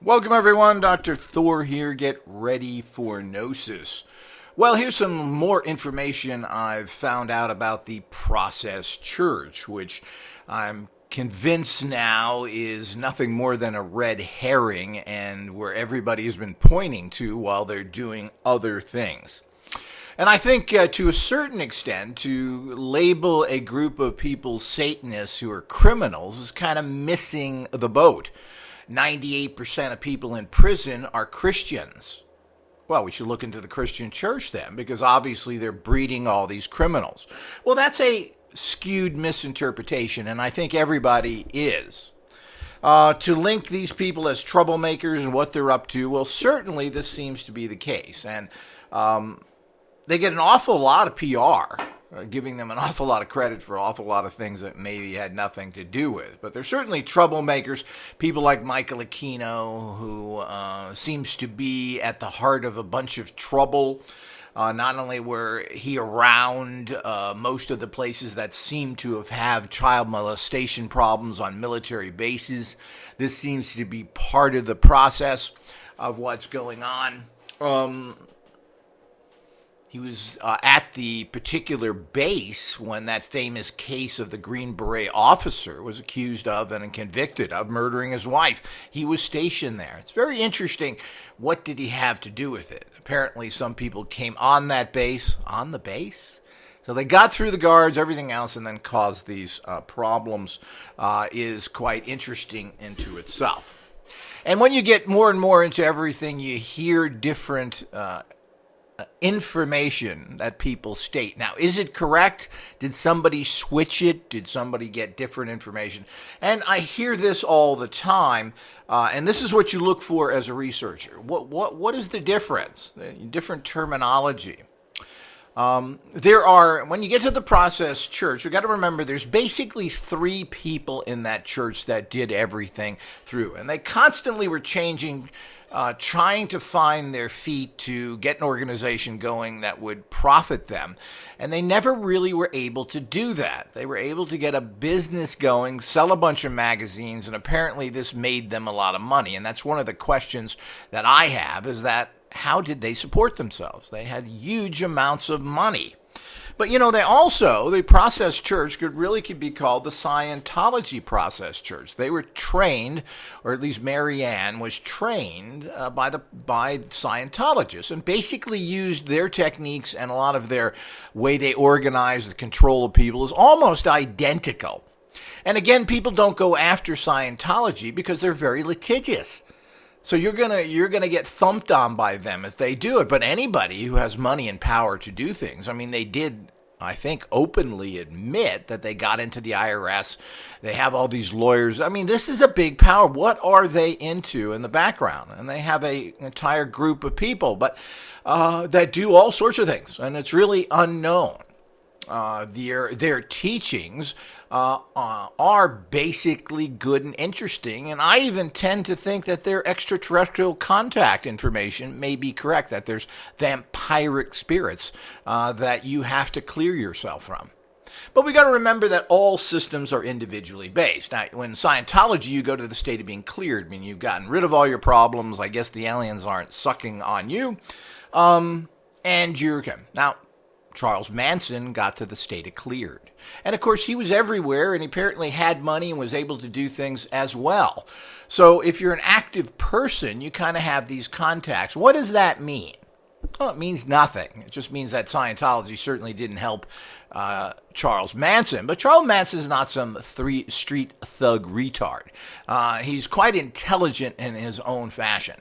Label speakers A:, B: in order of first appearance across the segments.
A: Welcome everyone, Dr. Thor here. Get ready for Gnosis. Well, here's some more information I've found out about the Process Church, which I'm convinced now is nothing more than a red herring and where everybody has been pointing to while they're doing other things. And I think to a certain extent, to label a group of people Satanists who are criminals is kind of missing the boat. 98% of people in prison are Christians. Well, we should look into the Christian church then, because obviously they're breeding all these criminals. Well, that's a skewed misinterpretation, and I think everybody is. To link these people as troublemakers and what they're up to, well, certainly this seems to be the case. And they get an awful lot of PR, giving them an awful lot of credit for an awful lot of things that maybe had nothing to do with. But they're certainly troublemakers, people like Michael Aquino, who seems to be at the heart of a bunch of trouble. Not only were he around most of the places that seem to have had child molestation problems on military bases, this seems to be part of the process of what's going on. He was at the particular base when that famous case of the Green Beret officer was accused of and convicted of murdering his wife. He was stationed there. It's very interesting. What did he have to do with it? Apparently some people came on that base, on the base? So they got through the guards, everything else, and then caused these problems is quite interesting into itself. And when you get more and more into everything, you hear different information that people state. Now, is it correct? Did somebody switch it? Did somebody get different information? And I hear this all the time, and this is what you look for as a researcher. What is the difference? The different terminology. When you get to the Process Church, you've got to remember there's basically three people in that church that did everything through, and they constantly were changing, trying to find their feet to get an organization going that would profit them. And they never really were able to do that. They were able to get a business going, sell a bunch of magazines, and apparently this made them a lot of money. And that's one of the questions that I have, is that how did they support themselves? They had huge amounts of money. But, the Process Church could be called the Scientology Process Church. They were trained, or at least Mary Ann was trained by Scientologists, and basically used their techniques, and a lot of their way they organize the control of people is almost identical. And again, people don't go after Scientology because they're very litigious. So you're gonna get thumped on by them if they do it. But anybody who has money and power to do things, they did, I think, openly admit that they got into the IRS. They have all these lawyers. This is a big power. What are they into in the background? And they have an entire group of people, but that do all sorts of things, and it's really unknown. Their teachings are basically good and interesting, and I even tend to think that their extraterrestrial contact information may be correct, that there's vampiric spirits that you have to clear yourself from. But we got to remember that all systems are individually based. Now, when Scientology, you go to the state of being cleared, you've gotten rid of all your problems. I guess the aliens aren't sucking on you, and you're okay. Now, Charles Manson got to the state of cleared. And of course, he was everywhere, and he apparently had money and was able to do things as well. So if you're an active person, you kind of have these contacts. What does that mean? Well, it means nothing. It just means that Scientology certainly didn't help Charles Manson. But Charles Manson is not some street thug retard. He's quite intelligent in his own fashion.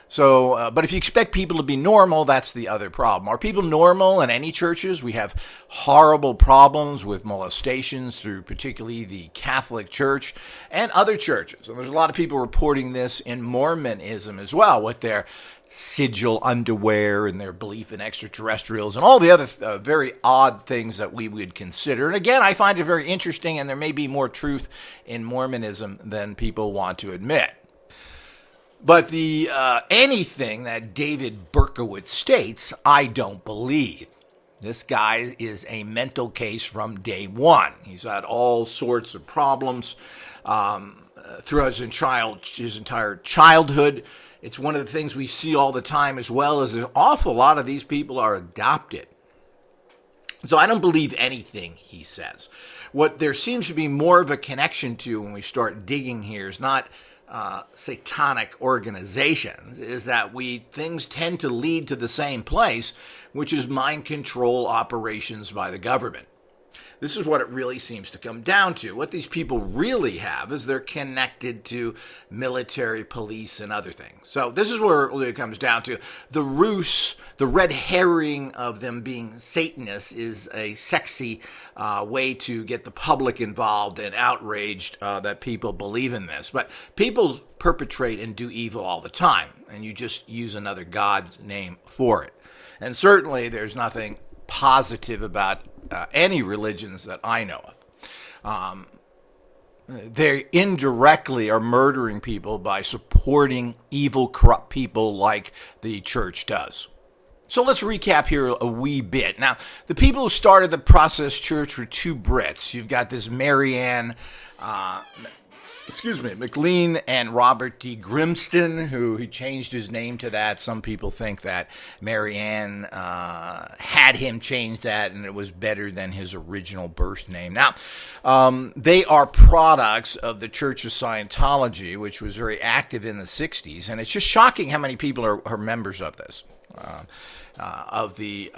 A: So, but if you expect people to be normal, that's the other problem. Are people normal in any churches? We have horrible problems with molestations through particularly the Catholic Church and other churches. And there's a lot of people reporting this in Mormonism as well, with their sigil underwear and their belief in extraterrestrials and all the other very odd things that we would consider. And again, I find it very interesting, and there may be more truth in Mormonism than people want to admit. But the anything that David Berkowitz states, I don't believe. This guy is a mental case from day one. He's had all sorts of problems. throughout his entire childhood. It's one of the things we see all the time, as well as an awful lot of these people are adopted. So I don't believe anything he says. What there seems to be more of a connection to when we start digging here is not satanic organizations, is that things tend to lead to the same place, which is mind control operations by the government. This is what it really seems to come down to. What these people really have is they're connected to military, police, and other things. So this is where it really comes down to. The ruse, the red herring of them being Satanists is a sexy way to get the public involved and outraged that people believe in this. But people perpetrate and do evil all the time, and you just use another God's name for it. And certainly there's nothing positive about any religions that I know of. They indirectly are murdering people by supporting evil, corrupt people like the church does. So let's recap here a wee bit. Now, the people who started the Process Church were two Brits. You've got this McLean and Robert D. Grimston, who he changed his name to that. Some people think that Marianne had him change that, and it was better than his original birth name. Now, they are products of the Church of Scientology, which was very active in the 60s, and it's just shocking how many people are members of this. Of the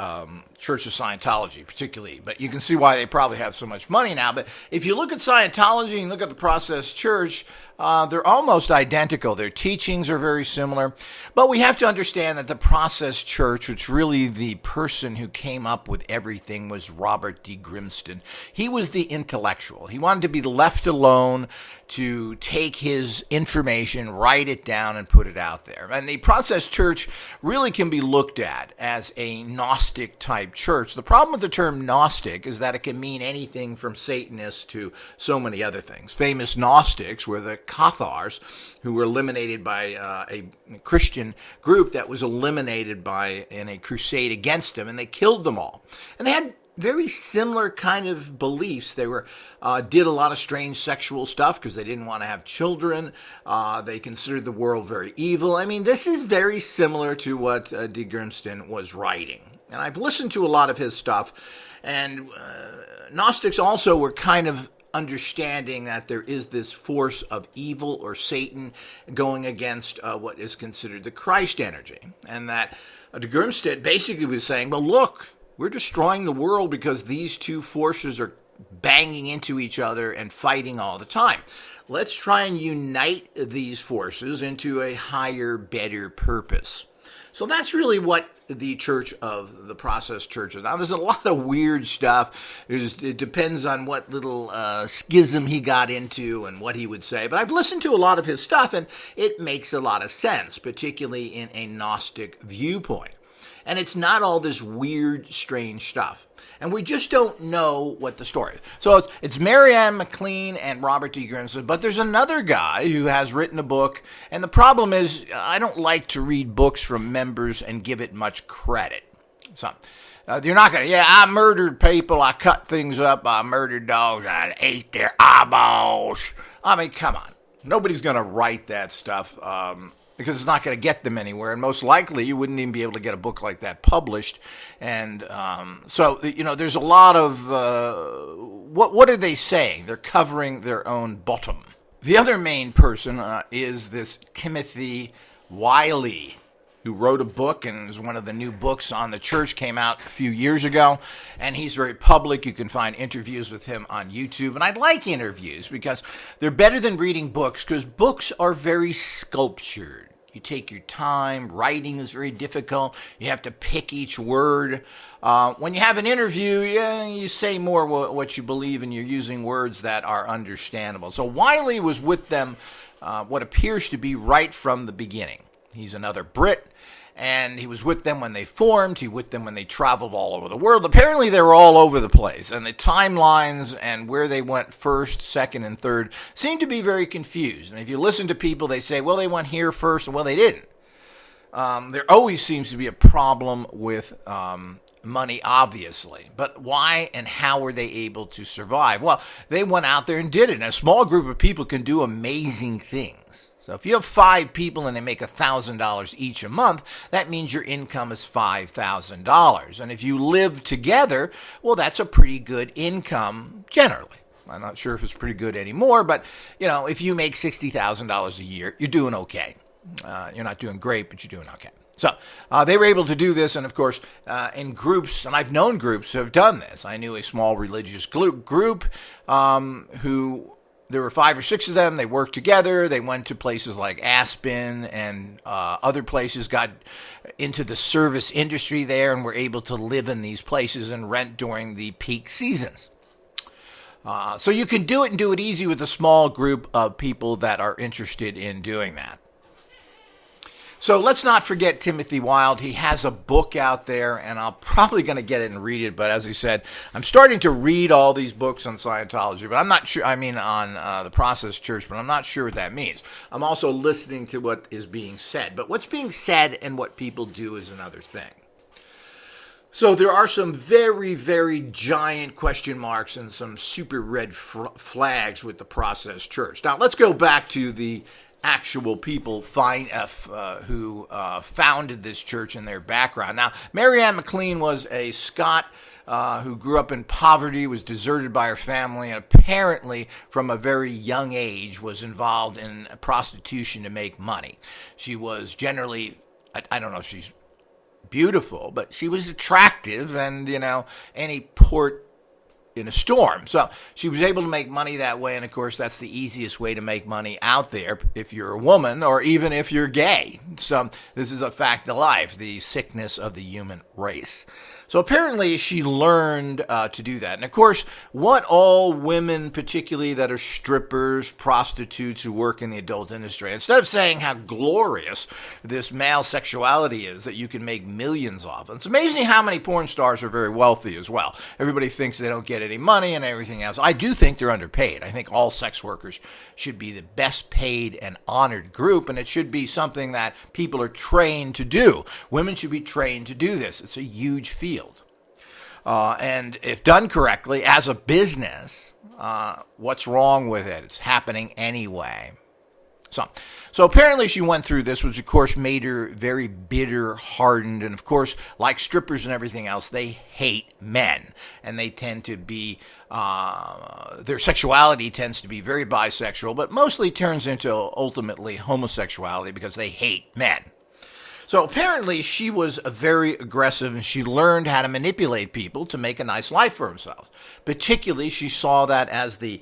A: Church of Scientology, particularly. But you can see why they probably have so much money now. But if you look at Scientology and look at the Process Church, they're almost identical. Their teachings are very similar. But we have to understand that the Process Church, which really the person who came up with everything was Robert D. Grimston. He was the intellectual. He wanted to be left alone to take his information, write it down, and put it out there. And the Process Church really can be looked at as a Gnostic type church. The problem with the term Gnostic is that it can mean anything from Satanists to so many other things. Famous Gnostics were the Cathars, who were eliminated by a Christian group that was eliminated in a crusade against them, and they killed them all. And they had very similar kind of beliefs. They did a lot of strange sexual stuff because they didn't want to have children. They considered the world very evil. I mean, this is very similar to what D. Grimston was writing. And I've listened to a lot of his stuff. And Gnostics also were kind of understanding that there is this force of evil or Satan going against what is considered the Christ energy. And that De Grimston basically was saying, well, look, we're destroying the world because these two forces are banging into each other and fighting all the time. Let's try and unite these forces into a higher, better purpose. So that's really what the Church of the Process Church is. Now, there's a lot of weird stuff. It depends on what little schism he got into and what he would say. But I've listened to a lot of his stuff, and it makes a lot of sense, particularly in a Gnostic viewpoint. And it's not all this weird, strange stuff. And we just don't know what the story is. So it's Marianne McLean and Robert D. Grimston, but there's another guy who has written a book. And the problem is, I don't like to read books from members and give it much credit. So you're not going to, I murdered people, I cut things up, I murdered dogs, I ate their eyeballs. I mean, come on. Nobody's going to write that stuff. Because it's not going to get them anywhere. And most likely, you wouldn't even be able to get a book like that published. And so, there's a lot of, what are they saying? They're covering their own bottom. The other main person is this Timothy Wyllie, who wrote a book, and is one of the new books on the church, came out a few years ago, and he's very public. You can find interviews with him on YouTube, and I like interviews because they're better than reading books, because books are very sculptured. You take your time. Writing is very difficult. You have to pick each word. When you have an interview, you say more what you believe, and you're using words that are understandable. So Wyllie was with them, what appears to be right from the beginning. He's another Brit, and he was with them when they formed. He was with them when they traveled all over the world. Apparently, they were all over the place, and the timelines and where they went first, second, and third seem to be very confused. And if you listen to people, they say, well, they went here first, and well, they didn't. There always seems to be a problem with money, obviously. But why and how were they able to survive? Well, they went out there and did it. And a small group of people can do amazing things. So if you have 5 people and they make $1,000 each a month, that means your income is $5,000. And if you live together, well, that's a pretty good income generally. I'm not sure if it's pretty good anymore, but, if you make $60,000 a year, you're doing okay. You're not doing great, but you're doing okay. So they were able to do this, and of course, in groups, and I've known groups who have done this. I knew a small religious group who, there were 5 or 6 of them. They worked together. They went to places like Aspen and other places, got into the service industry there, and were able to live in these places and rent during the peak seasons. So you can do it and do it easy with a small group of people that are interested in doing that. So let's not forget Timothy Wilde. He has a book out there, and I'm probably going to get it and read it. But as I said, I'm starting to read all these books on Scientology, but I'm not sure, on the Process Church, but I'm not sure what that means. I'm also listening to what is being said. But what's being said and what people do is another thing. So there are some very, very giant question marks and some super red flags with the Process Church. Now, let's go back to the actual people who founded this church and their background. Now, Mary Ann McLean was a Scot who grew up in poverty, was deserted by her family, and apparently from a very young age was involved in prostitution to make money. She was generally, I don't know if she's beautiful, but she was attractive and, any port in a storm. So she was able to make money that way. And of course, that's the easiest way to make money out there if you're a woman or even if you're gay. So this is a fact of life, the sickness of the human race. So apparently she learned to do that. And of course, what all women, particularly that are strippers, prostitutes who work in the adult industry, instead of saying how glorious this male sexuality is that you can make millions off, it's amazing how many porn stars are very wealthy as well. Everybody thinks they don't get any money and everything else. I do think they're underpaid. I think all sex workers should be the best paid and honored group, and it should be something that people are trained to do. Women should be trained to do this. It's a huge field. And if done correctly, as a business, what's wrong with it? It's happening anyway. So apparently she went through this, which of course made her very bitter, hardened, and of course, like strippers and everything else, they hate men, and they tend to be, their sexuality tends to be very bisexual, but mostly turns into ultimately homosexuality because they hate men. So apparently she was very aggressive, and she learned how to manipulate people to make a nice life for themselves. Particularly, she saw that as the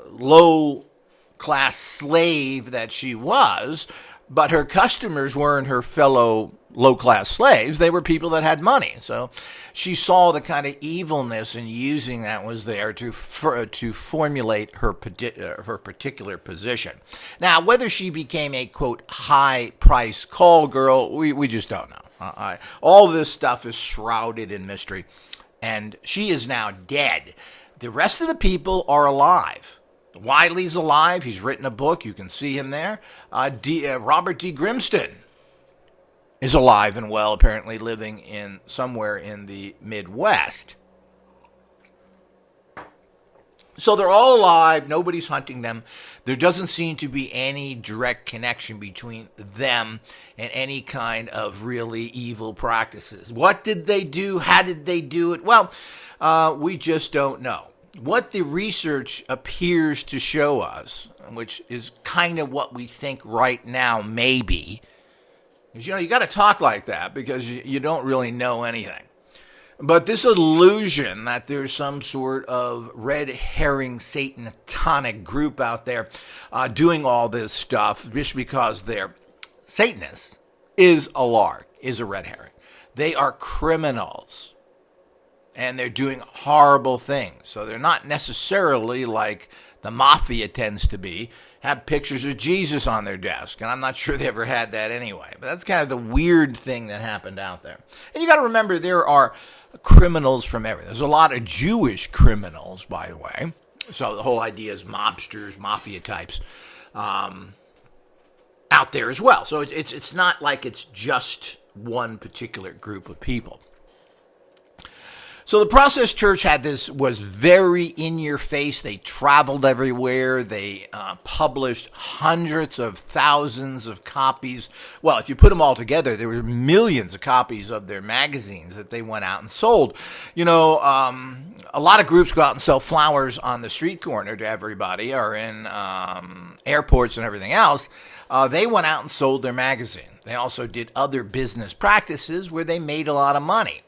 A: low-class slave that she was, but her customers weren't her fellow low-class slaves. They were people that had money. So she saw the kind of evilness in using that was there to formulate her particular position. Now, whether she became a, quote, high-price call girl, we just don't know. All this stuff is shrouded in mystery, and she is now dead. The rest of the people are alive. Wyllie's alive. He's written a book. You can see him there. Robert D. Grimston is alive and well, apparently living in somewhere in the Midwest. So they're all alive. Nobody's hunting them. There doesn't seem to be any direct connection between them and any kind of really evil practices. What did they do? How did they do it? Well, we just don't know. What the research appears to show us, which is kind of what we think right now maybe, is, you got to talk like that because you don't really know anything. But this illusion that there's some sort of red herring satanic group out there doing all this stuff just because they're Satanists is a lark, is a red herring. They are criminals. And they're doing horrible things. So they're not necessarily like the mafia tends to be, have pictures of Jesus on their desk. And I'm not sure they ever had that anyway. But that's kind of the weird thing that happened out there. And you got to remember, there are criminals from everywhere. There's a lot of Jewish criminals, by the way. So the whole idea is mobsters, mafia types out there as well. So it's not like it's just one particular group of people. So the Process Church was very in your face. They traveled everywhere. They published hundreds of thousands of copies. Well, if you put them all together, there were millions of copies of their magazines that they went out and sold. You know, a lot of groups go out and sell flowers on the street corner to everybody, or in airports and everything else. They went out and sold their magazine. They also did other business practices where they made a lot of money.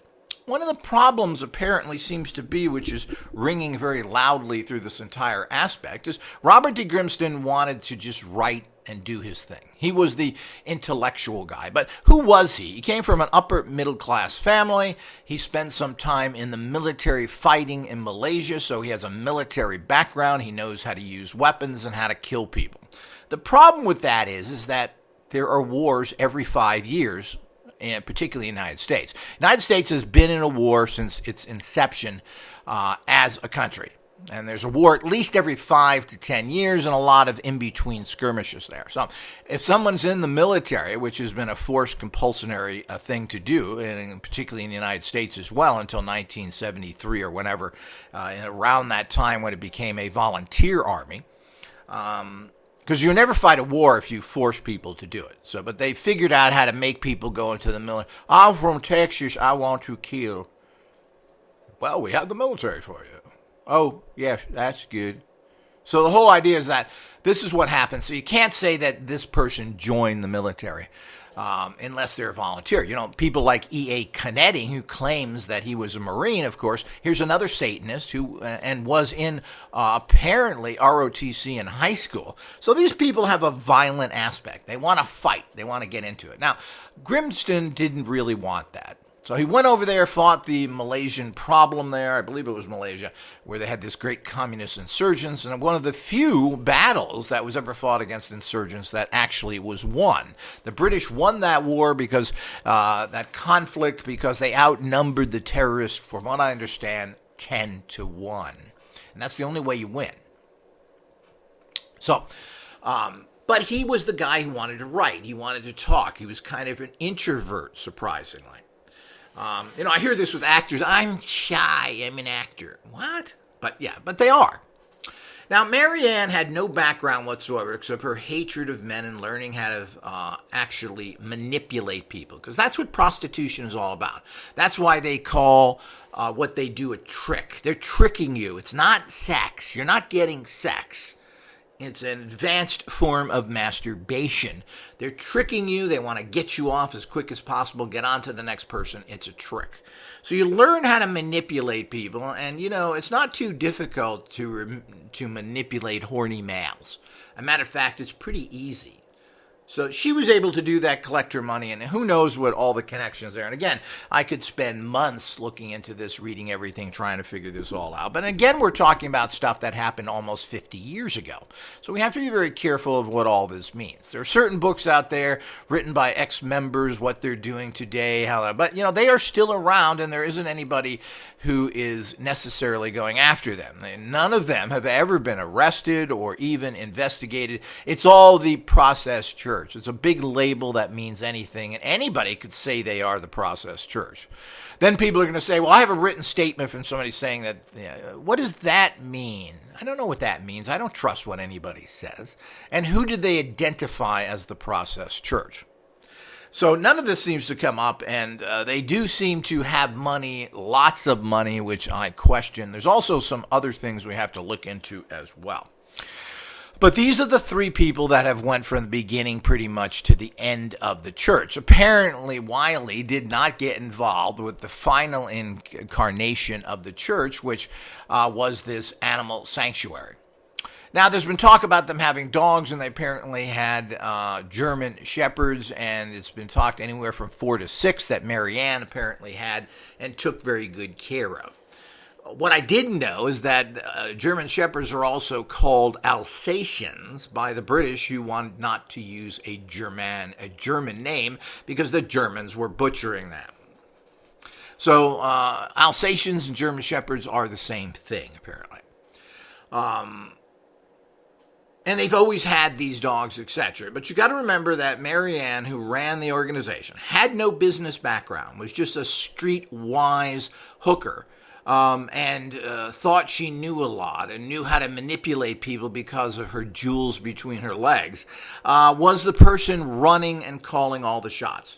A: One of the problems apparently seems to be, which is ringing very loudly through this entire aspect, is Robert D. Grimston wanted to just write and do his thing. He was the intellectual guy. But who was he? He came from an upper middle class family. He spent some time in the military fighting in Malaysia, so he has a military background. He knows how to use weapons and how to kill people. The problem with that is that there are wars every 5 years, and particularly in the United States. The United States has been in a war since its inception as a country. And there's a war at least every 5 to 10 years and a lot of in-between skirmishes there. So if someone's in the military, which has been a forced compulsory thing to do, and particularly in the United States as well until 1973 or whenever, around that time when it became a volunteer army, because you never fight a war if you force people to do it. So, but they figured out how to make people go into the military. I'm from Texas. I want to kill. Well, we have the military for you. Oh, yes, that's good. So the whole idea is that this is what happens. So you can't say that this person joined the military unless they're a volunteer. You know, people like E.A. Canetti, who claims that he was a Marine, of course. Here's another Satanist who and was in apparently ROTC in high school. So these people have a violent aspect. They want to fight. They want to get into it. Now, Grimston didn't really want that. So he went over there, fought the Malaysian problem there. I believe it was Malaysia, where they had this great communist insurgents. And one of the few battles that was ever fought against insurgents that actually was won. The British won that war because that conflict, because they outnumbered the terrorists, from what I understand, 10-1. And that's the only way you win. So, but he was the guy who wanted to write. He wanted to talk. He was kind of an introvert, surprisingly. You know, I hear this with actors. I'm shy. I'm an actor. What? But they are. Now, Marianne had no background whatsoever except her hatred of men and learning how to actually manipulate people, because that's what prostitution is all about. That's why they call what they do a trick. They're tricking you. It's not sex. You're not getting sex. It's an advanced form of masturbation. They're tricking you. They want to get you off as quick as possible, get on to the next person. It's a trick. So you learn how to manipulate people, and, you know, it's not too difficult to manipulate horny males. As a matter of fact, it's pretty easy. So she was able to do that, collect her money, and who knows what all the connections there. And again, I could spend months looking into this, reading everything, trying to figure this all out. But again, we're talking about stuff that happened almost 50 years ago. So we have to be very careful of what all this means. There are certain books out there written by ex-members, what they're doing today, but, you know, they are still around, and there isn't anybody who is necessarily going after them. None of them have ever been arrested or even investigated. It's all the Process Church. It's a big label that means anything, and anybody could say they are the Process Church. Then people are going to say, well, I have a written statement from somebody saying that. What does that mean? I don't know what that means. I don't trust what anybody says. And who did they identify as the Process Church? So none of this seems to come up, and they do seem to have money, lots of money, which I question. There's also some other things we have to look into as well. But these are the three people that have went from the beginning pretty much to the end of the church. Apparently, Wyllie did not get involved with the final incarnation of the church, which was this animal sanctuary. Now, there's been talk about them having dogs, and they apparently had German shepherds, and it's been talked anywhere from 4 to 6 that Marianne apparently had and took very good care of. What I didn't know is that German shepherds are also called Alsatians by the British, who wanted not to use a German name because the Germans were butchering them. So Alsatians and German shepherds are the same thing, apparently. And they've always had these dogs, etc. But you got to remember that Marianne, who ran the organization, had no business background, was just a streetwise hooker. and thought she knew a lot and knew how to manipulate people because of her jewels between her legs, was the person running and calling all the shots.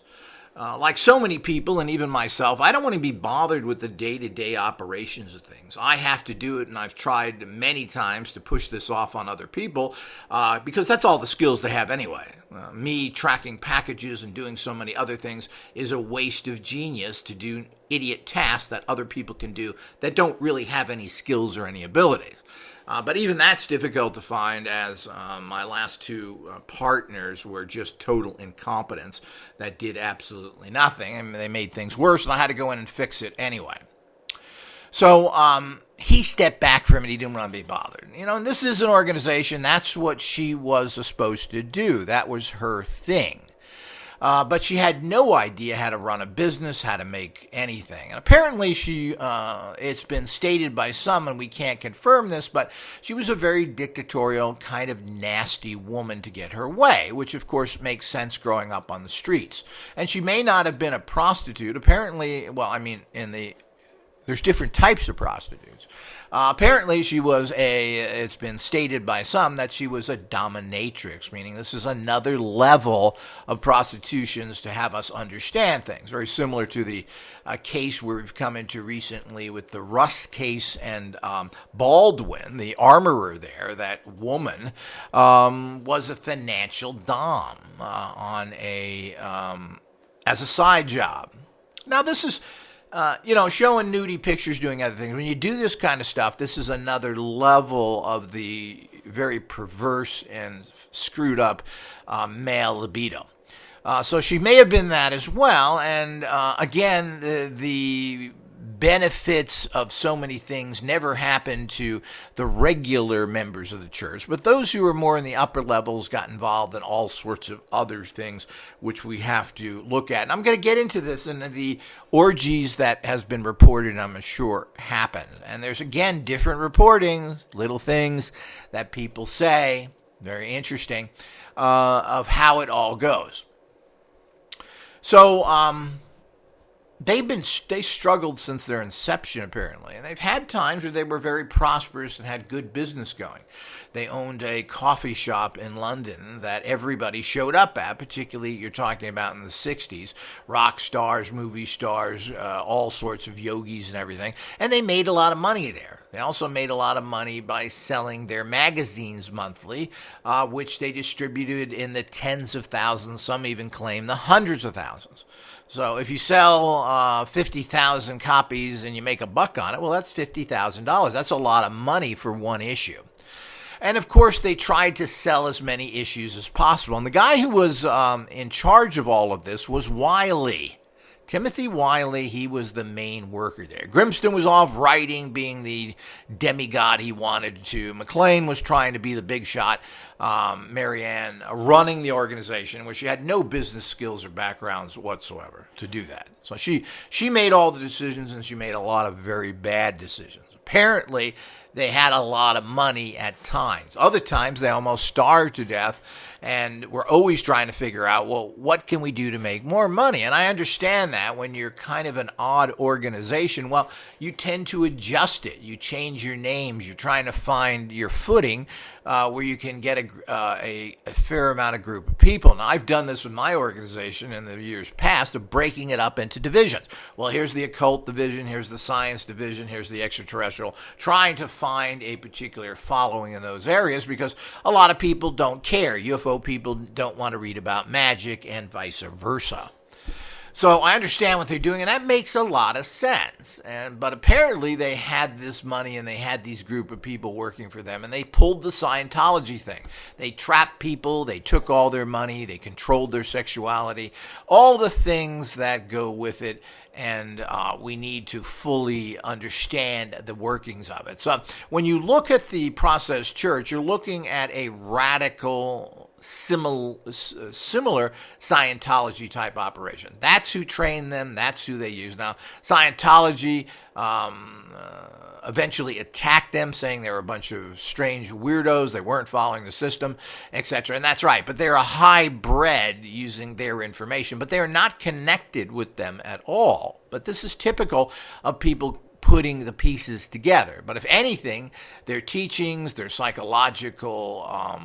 A: Like so many people, and even myself, I don't want to be bothered with the day-to-day operations of things. I have to do it, and I've tried many times to push this off on other people because that's all the skills they have anyway. Me tracking packages and doing so many other things is a waste of genius to do idiot tasks that other people can do that don't really have any skills or any abilities. But even that's difficult to find, as my last two partners were just total incompetents that did absolutely nothing. And they made things worse, and I had to go in and fix it anyway. So he stepped back from it. He didn't want to be bothered. And this is an organization. That's what she was supposed to do. That was her thing. But she had no idea how to run a business, how to make anything. And apparently it's been stated by some, and we can't confirm this, but she was a very dictatorial, kind of nasty woman to get her way, which of course makes sense growing up on the streets. And she may not have been a prostitute. Apparently, there's different types of prostitutes. Apparently, it's been stated by some that she was a dominatrix, meaning this is another level of prostitutions to have us understand things. Very similar to the case we've come into recently with the Russ case and Baldwin, the armorer there, that woman, was a financial dom as a side job. Now, this is showing nudie pictures, doing other things. When you do this kind of stuff, this is another level of the very perverse and screwed up male libido. So she may have been that as well. And again, the benefits of so many things never happened to the regular members of the church, but those who were more in the upper levels got involved in all sorts of other things, which we have to look at. And I'm going to get into this and the orgies that has been reported, I'm sure, happened. And there's, again, different reporting, little things that people say, very interesting, of how it all goes. So, they struggled since their inception, apparently, and they've had times where they were very prosperous and had good business going. They owned a coffee shop in London that everybody showed up at, particularly you're talking about in the 60s, rock stars, movie stars, all sorts of yogis and everything, and they made a lot of money there. They also made a lot of money by selling their magazines monthly, which they distributed in the tens of thousands, some even claim the hundreds of thousands. So if you sell 50,000 copies and you make $1 on it, well, that's $50,000. That's a lot of money for one issue. And of course, they tried to sell as many issues as possible. And the guy who was in charge of all of this was Wyllie. Timothy Wyllie, he was the main worker there. Grimston was off writing, being the demigod he wanted to. McLean was trying to be the big shot. Marianne running the organization, where she had no business skills or backgrounds whatsoever to do that. So she made all the decisions, and she made a lot of very bad decisions. Apparently, they had a lot of money at times. Other times, they almost starved to death, and we're always trying to figure out, well, what can we do to make more money? And I understand that when you're kind of an odd organization, well, you tend to adjust it. You change your names. You're trying to find your footing where you can get a fair amount of group of people. Now, I've done this with my organization in the years past of breaking it up into divisions. Well, here's the occult division, here's the science division, here's the extraterrestrial, trying to find a particular following in those areas because a lot of people don't care. UFO people don't want to read about magic and vice versa. So I understand what they're doing, and that makes a lot of sense. But apparently they had this money and they had these group of people working for them, and they pulled the Scientology thing. They trapped people, they took all their money, they controlled their sexuality, all the things that go with it, and we need to fully understand the workings of it. So when you look at the Process Church, you're looking at a radical similar Scientology type operation. That's who trained them. That's who they use. Now, Scientology eventually attacked them, saying they were a bunch of strange weirdos. They weren't following the system, etc. And that's right. But they're a hybrid using their information. But they're not connected with them at all. But this is typical of people putting the pieces together. But if anything, their teachings, their psychological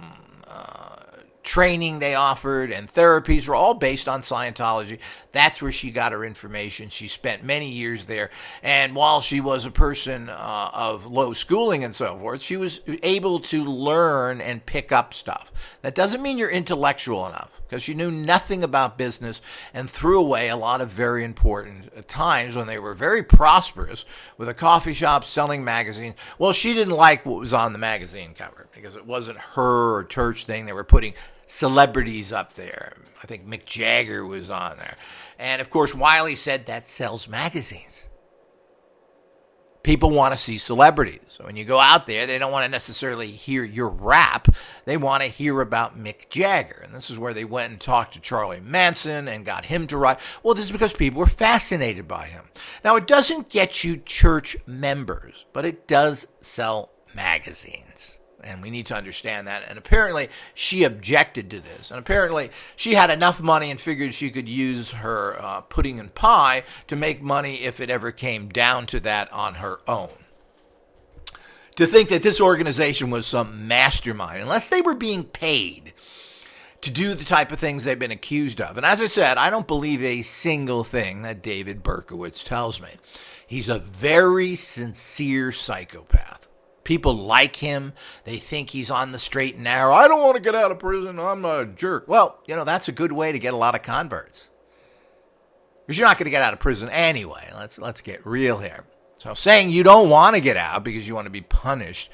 A: training they offered and therapies were all based on Scientology. That's where she got her information. She spent many years there. And while she was a person of low schooling and so forth, she was able to learn and pick up stuff. That doesn't mean you're intellectual enough, because she knew nothing about business and threw away a lot of very important times when they were very prosperous with a coffee shop selling magazines. Well, she didn't like what was on the magazine cover because it wasn't her or church thing. They were putting celebrities up there. I think Mick Jagger was on there. And of course, Wyllie said that sells magazines. People want to see celebrities. So when you go out there, they don't want to necessarily hear your rap. They want to hear about Mick Jagger. And this is where they went and talked to Charlie Manson and got him to write. Well, this is because people were fascinated by him. Now, it doesn't get you church members, but it does sell magazines. And we need to understand that. And apparently, she objected to this. And apparently, she had enough money and figured she could use her pudding and pie to make money if it ever came down to that on her own. To think that this organization was some mastermind, unless they were being paid to do the type of things they've been accused of. And as I said, I don't believe a single thing that David Berkowitz tells me. He's a very sincere psychopath. People like him. They think he's on the straight and narrow. I don't want to get out of prison. I'm a jerk. Well, that's a good way to get a lot of converts. Because you're not going to get out of prison anyway. Let's get real here. So saying you don't want to get out because you want to be punished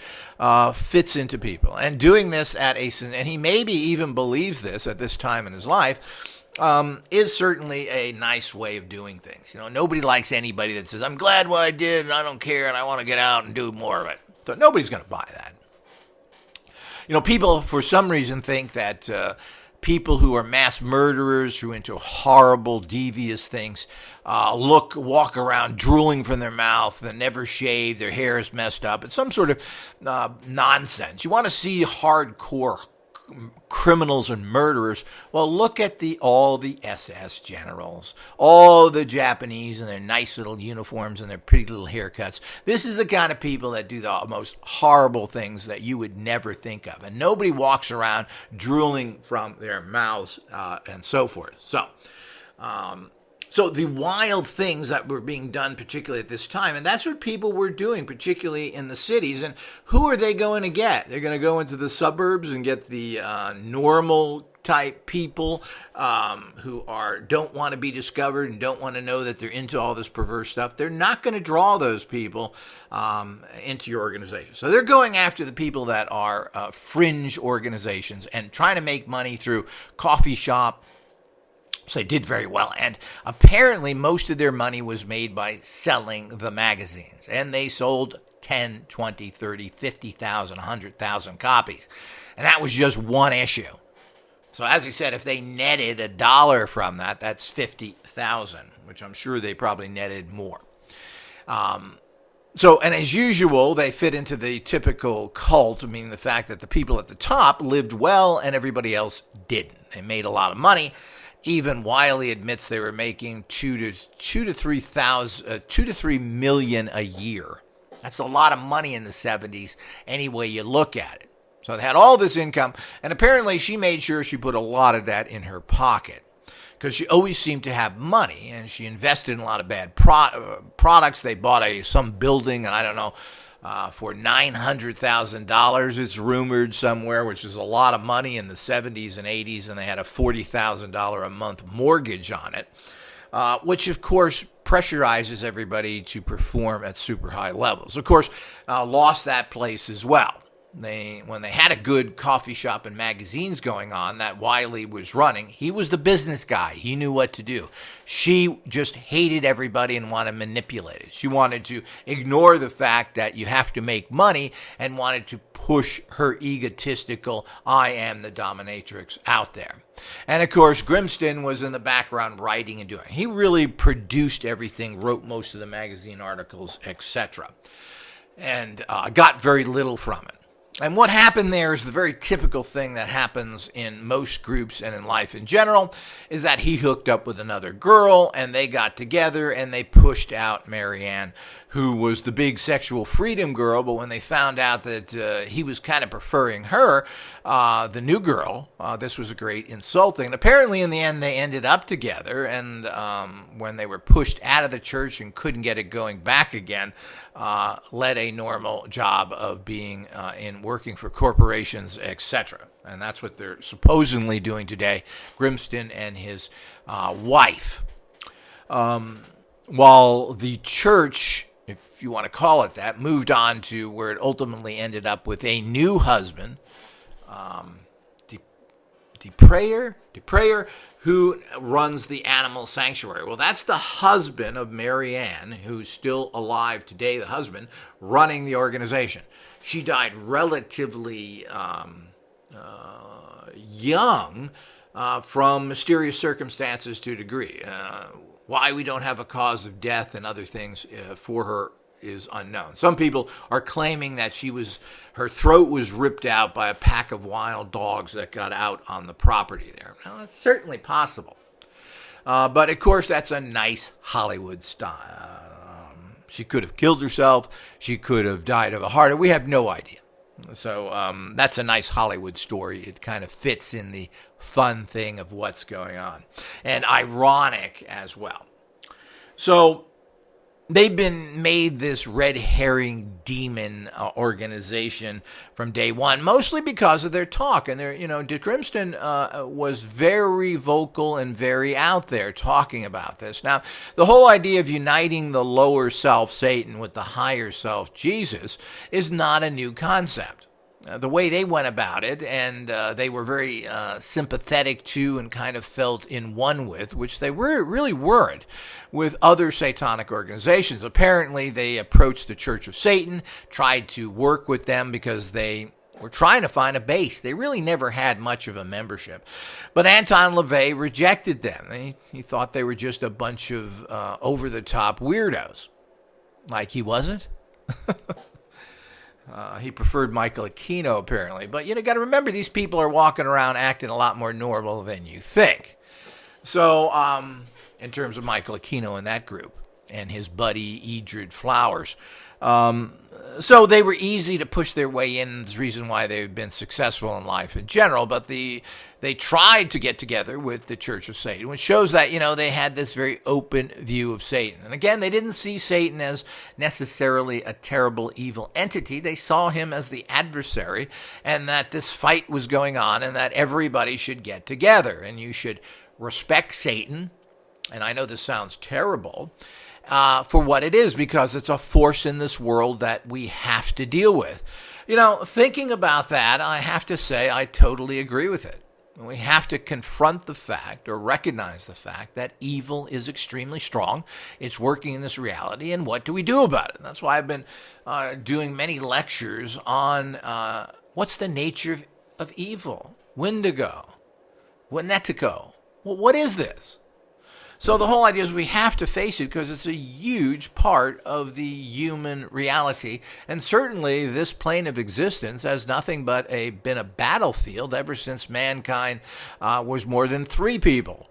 A: fits into people. And doing this and he maybe even believes this at this time in his life, is certainly a nice way of doing things. Nobody likes anybody that says, I'm glad what I did and I don't care and I want to get out and do more of it. So nobody's going to buy that. People for some reason think that people who are mass murderers, who are into horrible, devious things, walk around drooling from their mouth, they never shave, their hair is messed up. It's some sort of nonsense. You want to see hardcore criminals and murderers? Well, look at all the SS generals, all the Japanese and their nice little uniforms and their pretty little haircuts. This is the kind of people that do the most horrible things that you would never think of. And nobody walks around drooling from their mouths and so forth. So the wild things that were being done, particularly at this time, and that's what people were doing, particularly in the cities. And who are they going to get? They're going to go into the suburbs and get the normal type people who don't want to be discovered and don't want to know that they're into all this perverse stuff. They're not going to draw those people into your organization. So they're going after the people that are fringe organizations and trying to make money through coffee shop. So they did very well. And apparently most of their money was made by selling the magazines. And they sold 10, 20, 30, 50,000, 100,000 copies. And that was just one issue. So as I said, if they netted $1 from that, that's 50,000, which I'm sure they probably netted more. And as usual, they fit into the typical cult, meaning the fact that the people at the top lived well and everybody else didn't. They made a lot of money. Even Wyllie admits they were making $2 to $3 million a year. That's a lot of money in the 70s, any way you look at it. So they had all this income, and apparently she made sure she put a lot of that in her pocket because she always seemed to have money, and she invested in a lot of bad products. They bought some building, and I don't know, for $900,000, it's rumored somewhere, which is a lot of money in the 70s and 80s, and they had a $40,000 a month mortgage on it, which, of course, pressurizes everybody to perform at super high levels. Of course, lost that place as well. When they had a good coffee shop and magazines going on that Wyllie was running, he was the business guy. He knew what to do. She just hated everybody and wanted to manipulate it. She wanted to ignore the fact that you have to make money and wanted to push her egotistical, I am the dominatrix out there. And of course, Grimston was in the background writing and doing. He really produced everything, wrote most of the magazine articles, etc. And got very little from it. And what happened there is the very typical thing that happens in most groups and in life in general, is that he hooked up with another girl and they got together and they pushed out Marianne, who was the big sexual freedom girl, but when they found out that he was kind of preferring her, the new girl, this was a great insult thing. And apparently in the end they ended up together, and when they were pushed out of the church and couldn't get it going back again, led a normal job of being in working for corporations, etc. And that's what they're supposedly doing today, Grimston and his wife. While the church, if you want to call it that, moved on to where it ultimately ended up with a new husband, DePrayer, who runs the animal sanctuary. Well, that's the husband of Mary Ann, who's still alive today, the husband, running the organization. She died relatively young from mysterious circumstances to a degree. Why we don't have a cause of death and other things for her is unknown. Some people are claiming that her throat was ripped out by a pack of wild dogs that got out on the property there. Well, that's certainly possible. But of course, that's a nice Hollywood style. She could have killed herself. She could have died of a heart. We have no idea. So that's a nice Hollywood story. It kind of fits in the fun thing of what's going on. And ironic as well. So they've been made this red herring demon organization from day one, mostly because of their talk. And Dick Grimston was very vocal and very out there talking about this. Now, the whole idea of uniting the lower self, Satan, with the higher self, Jesus, is not a new concept. The way they went about it, and they were very sympathetic to and kind of felt in one with, which they really weren't, with other satanic organizations. Apparently, they approached the Church of Satan, tried to work with them because they were trying to find a base. They really never had much of a membership. But Anton LaVey rejected them. He thought they were just a bunch of over-the-top weirdos. Like he wasn't? He preferred Michael Aquino, apparently. But you got to remember, these people are walking around acting a lot more normal than you think. So, in terms of Michael Aquino and that group, and his buddy Edred Flowers. So they were easy to push their way in. There's a reason why they've been successful in life in general. But they tried to get together with the Church of Satan, which shows that, they had this very open view of Satan. And again, they didn't see Satan as necessarily a terrible, evil entity. They saw him as the adversary, and that this fight was going on, and that everybody should get together. And you should respect Satan. And I know this sounds terrible, for what it is, because it's a force in this world that we have to deal with. Thinking about that, I have to say I totally agree with it. We have to confront the fact, or recognize the fact, that evil is extremely strong. It's working in this reality, and what do we do about it? And that's why I've been doing many lectures on what's the nature of evil. Wendigo, Wenetico. Well, what is this? So the whole idea is we have to face it because it's a huge part of the human reality. And certainly this plane of existence has nothing but been a battlefield ever since mankind was more than three people.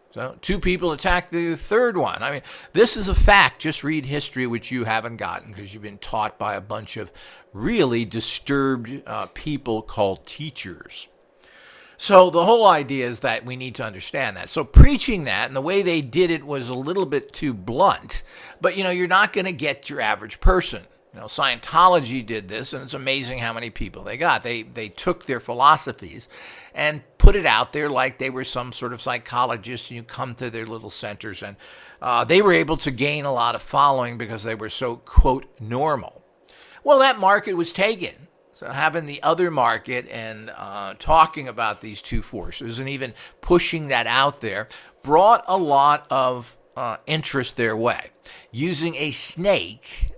A: So two people attacked the third one. I mean, this is a fact. Just read history, which you haven't gotten because you've been taught by a bunch of really disturbed people called teachers. So the whole idea is that we need to understand that. So preaching that, and the way they did it was a little bit too blunt. But, you're not going to get your average person. Scientology did this, and it's amazing how many people they got. They took their philosophies and put it out there like they were some sort of psychologist, and you come to their little centers. And they were able to gain a lot of following because they were so, quote, normal. Well, that market was taken. So having the other market and talking about these two forces and even pushing that out there brought a lot of interest their way. Using a snake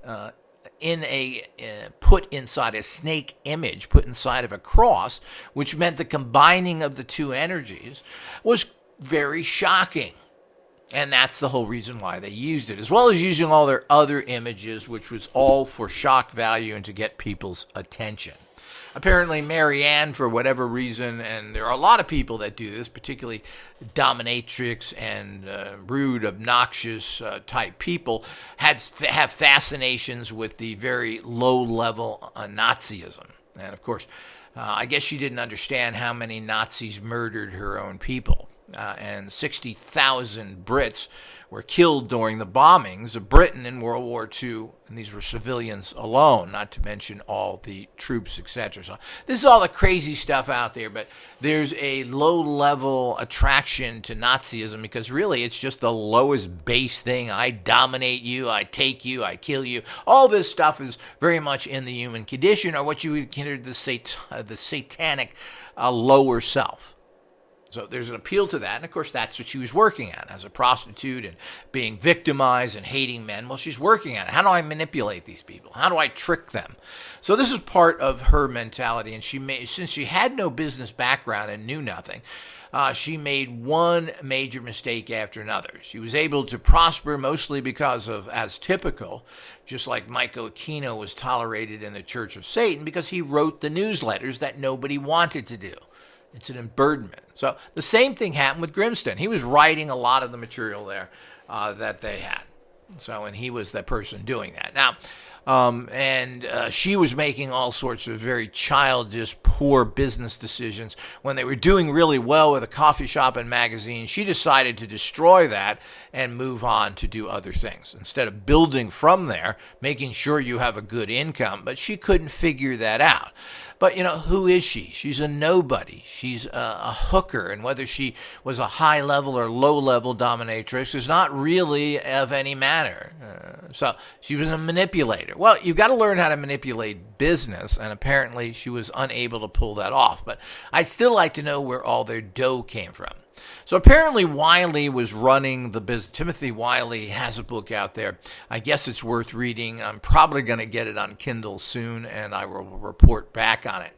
A: put inside a snake image, put inside of a cross, which meant the combining of the two energies, was very shocking. And that's the whole reason why they used it, as well as using all their other images, which was all for shock value and to get people's attention. apparently Mary Ann, for whatever reason, and there are a lot of people that do this, particularly dominatrix and rude, obnoxious type people, have fascinations with the very low-level Nazism. And, of course, I guess she didn't understand how many Nazis murdered her own people. And 60,000 Brits were killed during the bombings of Britain in World War II, and these were civilians alone, not to mention all the troops, etc. So this is all the crazy stuff out there, but there's a low-level attraction to Nazism because really it's just the lowest base thing. I dominate you, I take you, I kill you. All this stuff is very much in the human condition, or what you would consider the satanic lower self. So there's an appeal to that, and of course that's what she was working at as a prostitute and being victimized and hating men. Well, she's working at it. How do I manipulate these people? How do I trick them? So this is part of her mentality, and since she had no business background and knew nothing, she made one major mistake after another. She was able to prosper mostly because of, as typical, just like Michael Aquino was tolerated in the Church of Satan, because he wrote the newsletters that nobody wanted to do. It's an unburdenment. So the same thing happened with Grimston. He was writing a lot of the material there that they had. So, and he was the person doing that. Now, she was making all sorts of very childish, poor business decisions. When they were doing really well with a coffee shop and magazine, she decided to destroy that and move on to do other things. Instead of building from there, making sure you have a good income, but she couldn't figure that out. But, who is she? She's a nobody. She's a hooker, and whether she was a high-level or low-level dominatrix is not really of any matter. So she was a manipulator. Well, you've got to learn how to manipulate business, and apparently she was unable to pull that off. But I'd still like to know where all their dough came from. So apparently Wyllie was running the business. Timothy Wyllie has a book out there. I guess it's worth reading. I'm probably going to get it on Kindle soon, and I will report back on it.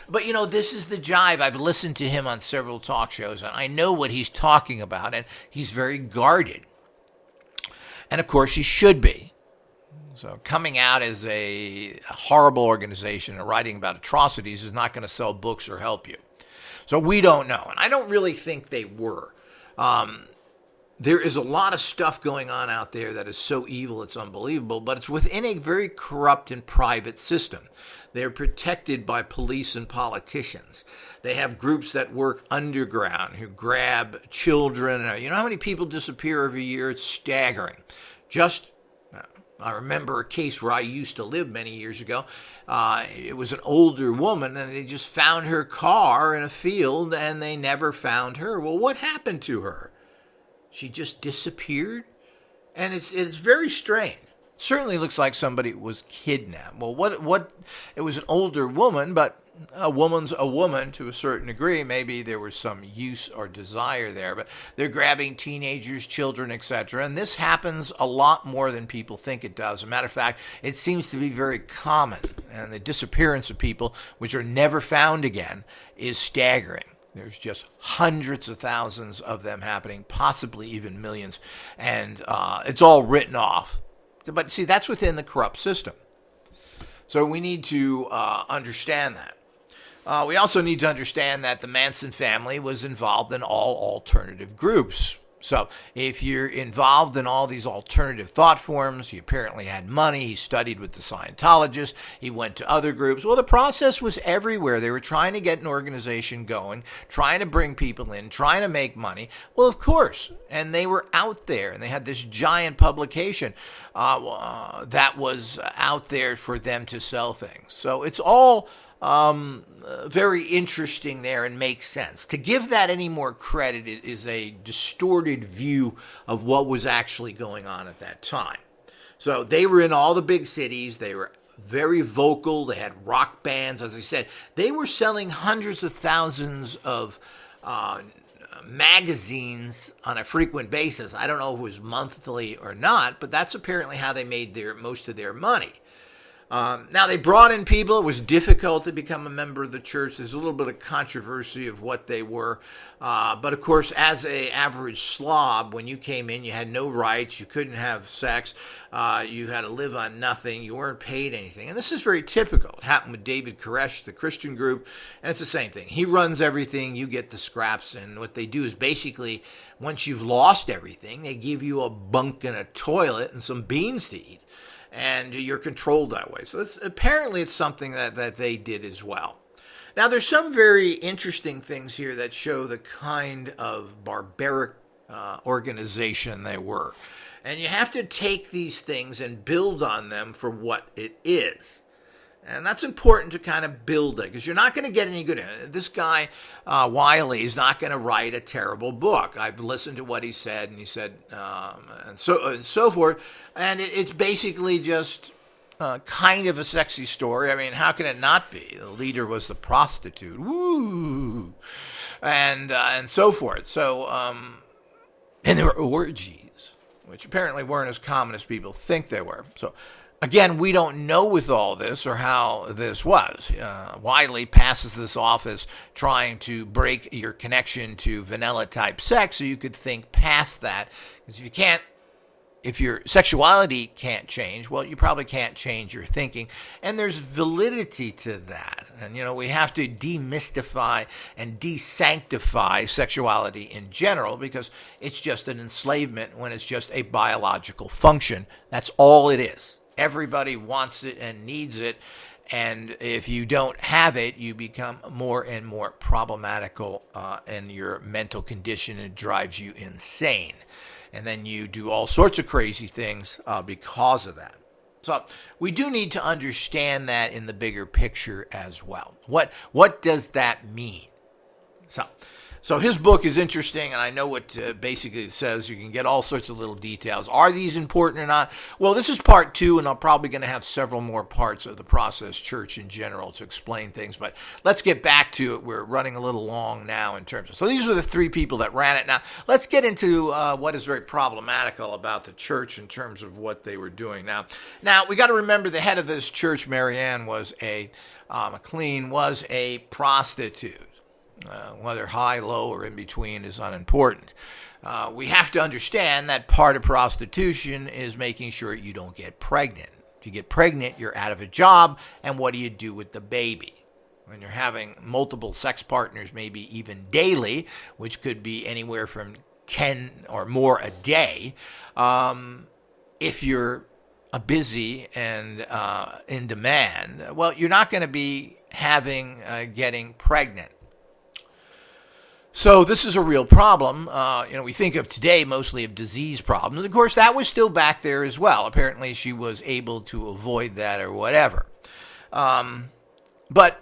A: But, this is the jive. I've listened to him on several talk shows, and I know what he's talking about, and he's very guarded. And, of course, he should be. So coming out as a horrible organization and writing about atrocities is not going to sell books or help you. So we don't know, and I don't really think they were. There is a lot of stuff going on out there that is so evil it's unbelievable, but it's within a very corrupt and private system. They're protected by police and politicians. They have groups that work underground who grab children. You know how many people disappear every year? It's staggering. I remember a case where I used to live many years ago. It was an older woman, and they just found her car in a field, and they never found her. Well, what happened to her? She just disappeared? And it's very strange. It certainly looks like somebody was kidnapped. Well, what? It was an older woman, but a woman's a woman to a certain degree. Maybe there was some use or desire there, but they're grabbing teenagers, children, etc. And this happens a lot more than people think it does. As a matter of fact, it seems to be very common. And the disappearance of people, which are never found again, is staggering. There's just hundreds of thousands of them happening, possibly even millions. And it's all written off. But see, that's within the corrupt system. So we need to understand that. We also need to understand that the Manson family was involved in all alternative groups. So if you're involved in all these alternative thought forms, he apparently had money, he studied with the Scientologists, he went to other groups. Well, the process was everywhere. They were trying to get an organization going, trying to bring people in, trying to make money. Well, of course. And they were out there, and they had this giant publication that was out there for them to sell things. So it's all very interesting there and makes sense. To give that any more credit is a distorted view of what was actually going on at that time. So they were in all the big cities. They were very vocal. They had rock bands. As I said, they were selling hundreds of thousands of magazines on a frequent basis. I don't know if it was monthly or not, but that's apparently how they made most of their money. Now, they brought in people. It was difficult to become a member of the church. There's a little bit of controversy of what they were. But, of course, as an average slob, when you came in, you had no rights. You couldn't have sex. You had to live on nothing. You weren't paid anything. And this is very typical. It happened with David Koresh, the Christian group. And it's the same thing. He runs everything. You get the scraps. And what they do is basically, once you've lost everything, they give you a bunk and a toilet and some beans to eat. And you're controlled that way. So apparently it's something that they did as well. Now, there's some very interesting things here that show the kind of barbaric organization they were. And you have to take these things and build on them for what it is. And that's important to kind of build it, because you're not going to get any good. This guy, Wyllie, is not going to write a terrible book. I've listened to what he said, and he said, and so forth. And it's basically just kind of a sexy story. I mean, how can it not be? The leader was the prostitute. Woo! And so forth. So, and there were orgies, which apparently weren't as common as people think they were. So, again, we don't know with all this or how this was. Wyllie passes this off as trying to break your connection to vanilla type sex, so you could think past that. Because if your sexuality can't change, well, you probably can't change your thinking. And there's validity to that. And, we have to demystify and desanctify sexuality in general, because it's just an enslavement when it's just a biological function. That's all it is. Everybody wants it and needs it, and if you don't have it, you become more and more problematical in your mental condition. It drives you insane, and then you do all sorts of crazy things because of that. So we do need to understand that in the bigger picture as well. What does that mean? So his book is interesting, and I know what basically it says. You can get all sorts of little details. Are these important or not? Well, this is part 2, and I'm probably going to have several more parts of the Process Church in general to explain things. But let's get back to it. We're running a little long now in terms of... So these were the 3 people that ran it. Now, let's get into what is very problematical about the church in terms of what they were doing. Now we got to remember the head of this church, Marianne, was McLean, was a prostitute. Whether high, low, or in between is unimportant. We have to understand that part of prostitution is making sure you don't get pregnant. If you get pregnant, you're out of a job, and what do you do with the baby? When you're having multiple sex partners, maybe even daily, which could be anywhere from 10 or more a day, if you're busy and in demand, well, you're not going to be getting pregnant. So this is a real problem. We think of today mostly of disease problems. Of course, that was still back there as well. Apparently, she was able to avoid that or whatever. But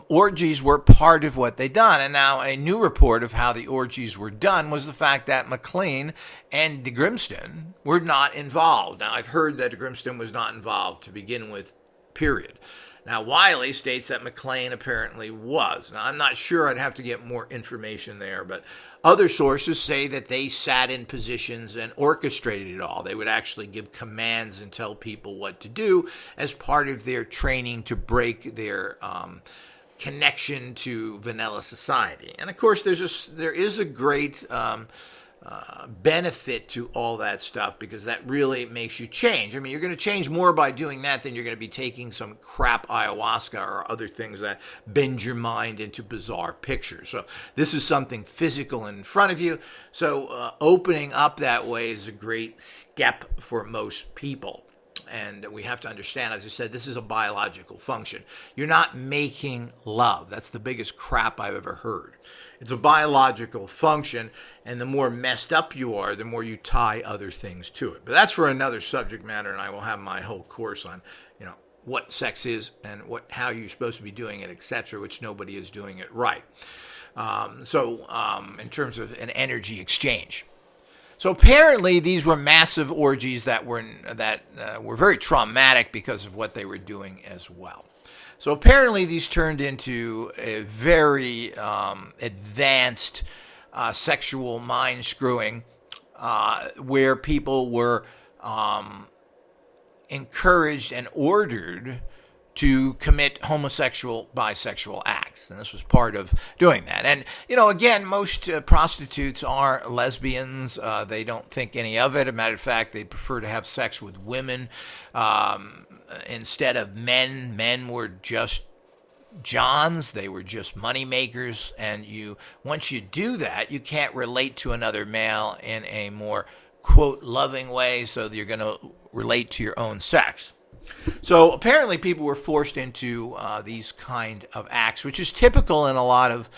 A: orgies were part of what they done. And now a new report of how the orgies were done was the fact that McLean and de Grimston were not involved. Now, I've heard that de Grimston was not involved to begin with, period. Now, Wyllie states that McLean apparently was. Now, I'm not sure. I'd have to get more information there, but other sources say that they sat in positions and orchestrated it all. They would actually give commands and tell people what to do as part of their training to break their connection to vanilla society. And, of course, there is a great benefit to all that stuff, because that really makes you change. I mean, you're going to change more by doing that than you're going to be taking some crap ayahuasca or other things that bend your mind into bizarre pictures. So this is something physical in front of you. So opening up that way is a great step for most people. And we have to understand, as I said, this is a biological function. You're not making love. That's the biggest crap I've ever heard. It's a biological function, and the more messed up you are, the more you tie other things to it. But that's for another subject matter, and I will have my whole course on, what sex is and how you're supposed to be doing it, etc., which nobody is doing it right. In terms of an energy exchange. So apparently these were massive orgies that were very traumatic because of what they were doing as well. So apparently these turned into a very advanced sexual mind screwing where people were encouraged and ordered to commit homosexual, bisexual acts. And this was part of doing that. And, again, most prostitutes are lesbians. They don't think any of it. As a matter of fact, they prefer to have sex with women instead of men. Men were just Johns. They were just money makers. And once you do that, you can't relate to another male in a more, quote, loving way, so you're going to relate to your own sex. So apparently people were forced into these kind of acts, which is typical in a lot of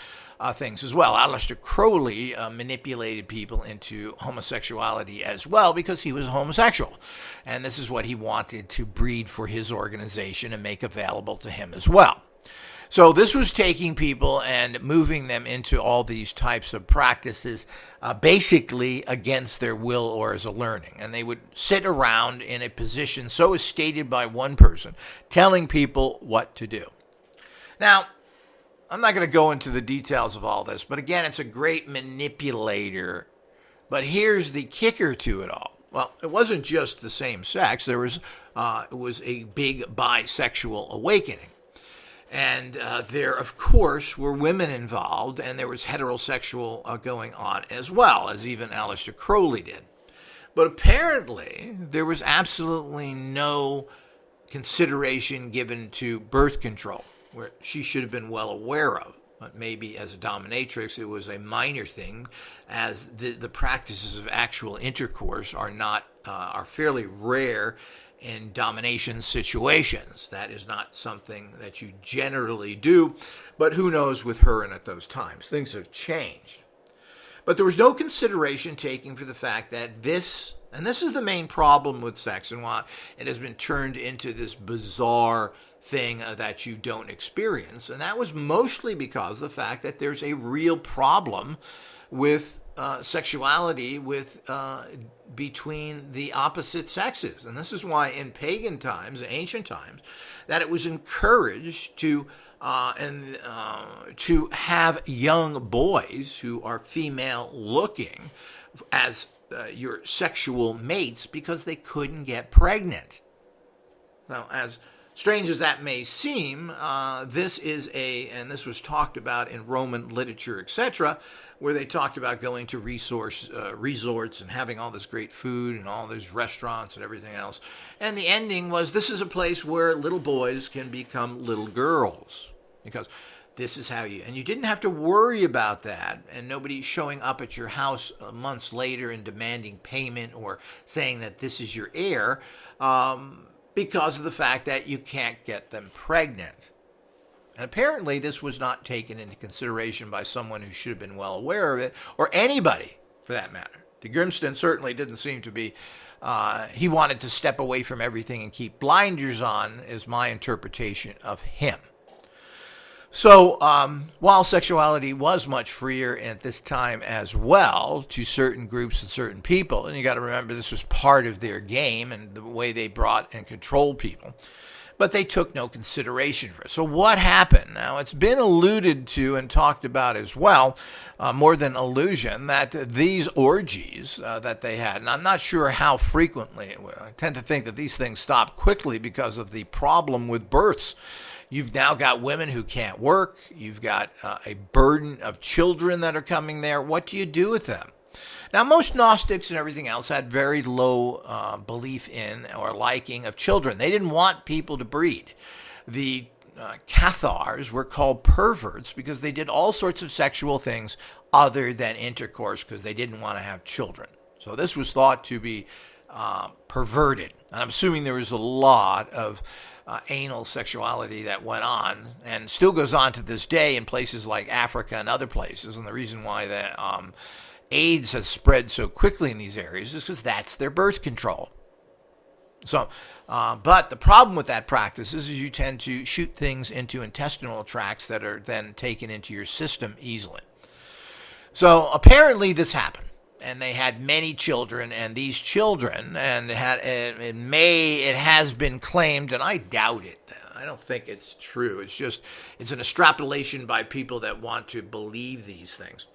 A: things as well. Aleister Crowley manipulated people into homosexuality as well because he was a homosexual. And this is what he wanted to breed for his organization and make available to him as well. So this was taking people and moving them into all these types of practices, basically against their will or as a learning. And they would sit around in a position, so as stated by one person, telling people what to do. Now, I'm not going to go into the details of all this, but again, it's a great manipulator. But here's the kicker to it all. Well, it wasn't just the same sex. It was a big bisexual awakening. And there, of course, were women involved, and there was heterosexual going on as well, as even Aleister Crowley did. But apparently, there was absolutely no consideration given to birth control, where she should have been well aware of. But maybe as a dominatrix, it was a minor thing, as the practices of actual intercourse are fairly rare in domination situations. That is not something that you generally do, but who knows with her and at those times. Things have changed. But there was no consideration taken for the fact that this is the main problem with sex and why it has been turned into this bizarre thing that you don't experience. And that was mostly because of the fact that there's a real problem with sexuality between the opposite sexes. And this is why in pagan times, ancient times, that it was encouraged to have young boys who are female looking as your sexual mates because they couldn't get pregnant. Now, as strange as that may seem, this was talked about in Roman literature, etc., where they talked about going to resorts and having all this great food and all these restaurants and everything else. And the ending was, this is a place where little boys can become little girls. Because this is how and you didn't have to worry about that, and nobody showing up at your house months later and demanding payment or saying that this is your heir, because of the fact that you can't get them pregnant. And apparently this was not taken into consideration by someone who should have been well aware of it, or anybody for that matter. De Grimston certainly didn't seem to be, he wanted to step away from everything and keep blinders on, is my interpretation of him. So while sexuality was much freer at this time as well to certain groups and certain people, and you got to remember this was part of their game and the way they brought and controlled people, but they took no consideration for it. So what happened? Now, it's been alluded to and talked about as well, more than allusion, that these orgies that they had, and I'm not sure how frequently, I tend to think that these things stopped quickly because of the problem with births. You've now got women who can't work. You've got a burden of children that are coming there. What do you do with them? Now, most Gnostics and everything else had very low belief in or liking of children. They didn't want people to breed. The Cathars were called perverts because they did all sorts of sexual things other than intercourse because they didn't want to have children. So this was thought to be perverted. And I'm assuming there was a lot of anal sexuality that went on and still goes on to this day in places like Africa and other places. And the reason why the AIDS has spread so quickly in these areas is because that's their birth control. So, but the problem with that practice is you tend to shoot things into intestinal tracts that are then taken into your system easily. So apparently this happened. And they had many children, and these children, and it has been claimed, and I doubt it. I don't think it's true. It's an extrapolation by people that want to believe these things,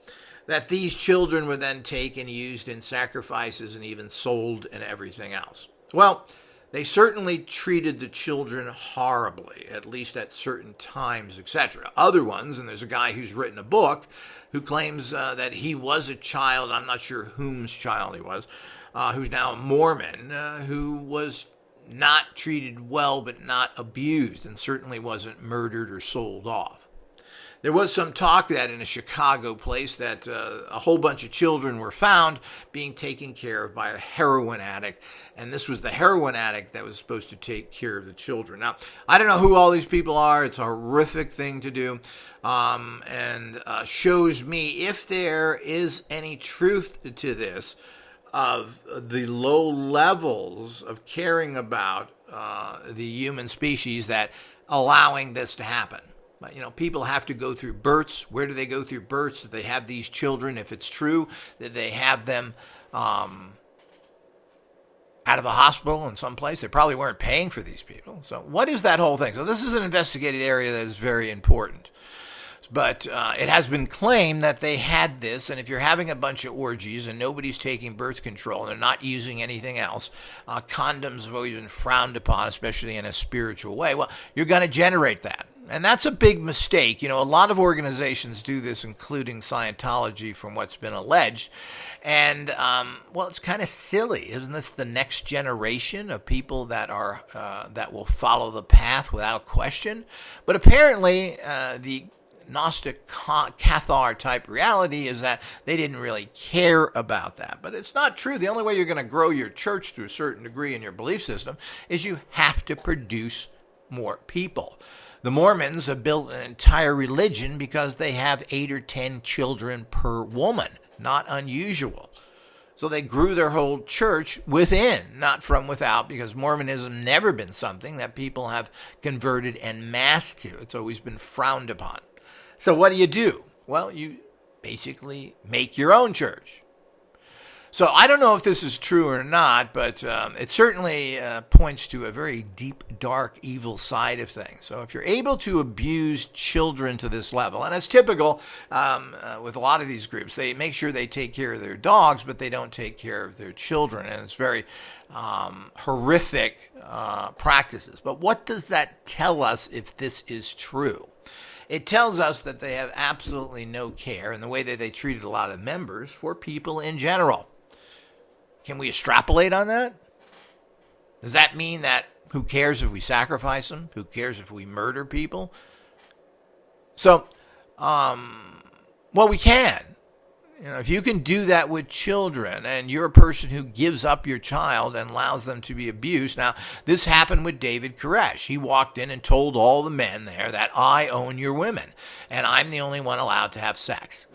A: that these children were then taken, used in sacrifices, and even sold and everything else. Well, They certainly treated the children horribly, at least at certain times, etc. Other ones, and there's a guy who's written a book who claims that he was a child, I'm not sure whom's child he was, who's now a Mormon, who was not treated well but not abused, and certainly wasn't murdered or sold off. There was some talk that in a Chicago place that a whole bunch of children were found being taken care of by a heroin addict, and this was the heroin addict that was supposed to take care of the children. Now, I don't know who all these people are. It's a horrific thing to do, and shows me, if there is any truth to this, of the low levels of caring about the human species that allowing this to happen. But, people have to go through births. Where do they go through births? Do they have these children? If it's true that they have them out of a hospital in some place, they probably weren't paying for these people. So what is that whole thing? So this is an investigated area that is very important. But it has been claimed that they had this, and if you're having a bunch of orgies and nobody's taking birth control and they're not using anything else, condoms have always been frowned upon, especially in a spiritual way, well, you're going to generate that. And that's a big mistake. A lot of organizations do this, including Scientology, from what's been alleged. And, it's kind of silly. Isn't this the next generation of people that are that will follow the path without question? But apparently, the Gnostic Cathar type reality is that they didn't really care about that. But it's not true. The only way you're going to grow your church to a certain degree in your belief system is you have to produce more people. The Mormons have built an entire religion because they have 8 or 10 children per woman. Not unusual. So they grew their whole church within, not from without, because Mormonism never been something that people have converted en masse to. It's always been frowned upon. So what do? Well, you basically make your own church. So I don't know if this is true or not, but it certainly points to a very deep, dark, evil side of things. So if you're able to abuse children to this level, and it's typical with a lot of these groups, they make sure they take care of their dogs, but they don't take care of their children, and it's very horrific practices. But what does that tell us if this is true? It tells us that they have absolutely no care in the way that they treated a lot of members for people in general. Can we extrapolate on that? Does that mean that who cares if we sacrifice them? Who cares if we murder people? So, we can. If you can do that with children, and you're a person who gives up your child and allows them to be abused. Now, this happened with David Koresh. He walked in and told all the men there that I own your women, and I'm the only one allowed to have sex.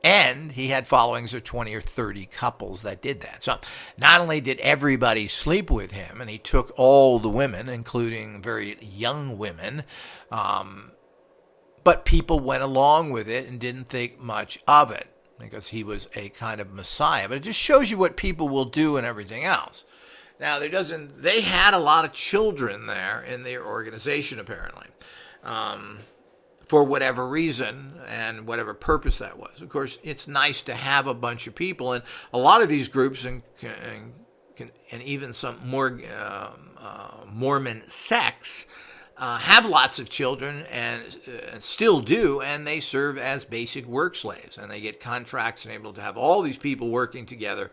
A: And he had followings of 20 or 30 couples that did that. So not only did everybody sleep with him, and he took all the women, including very young women, but people went along with it and didn't think much of it because he was a kind of messiah. But it just shows you what people will do and everything else. Now, they had a lot of children there in their organization, apparently. For whatever reason and whatever purpose that was. Of course, it's nice to have a bunch of people, and a lot of these groups and even some more Mormon sects have lots of children and still do, and they serve as basic work slaves, and they get contracts and able to have all these people working together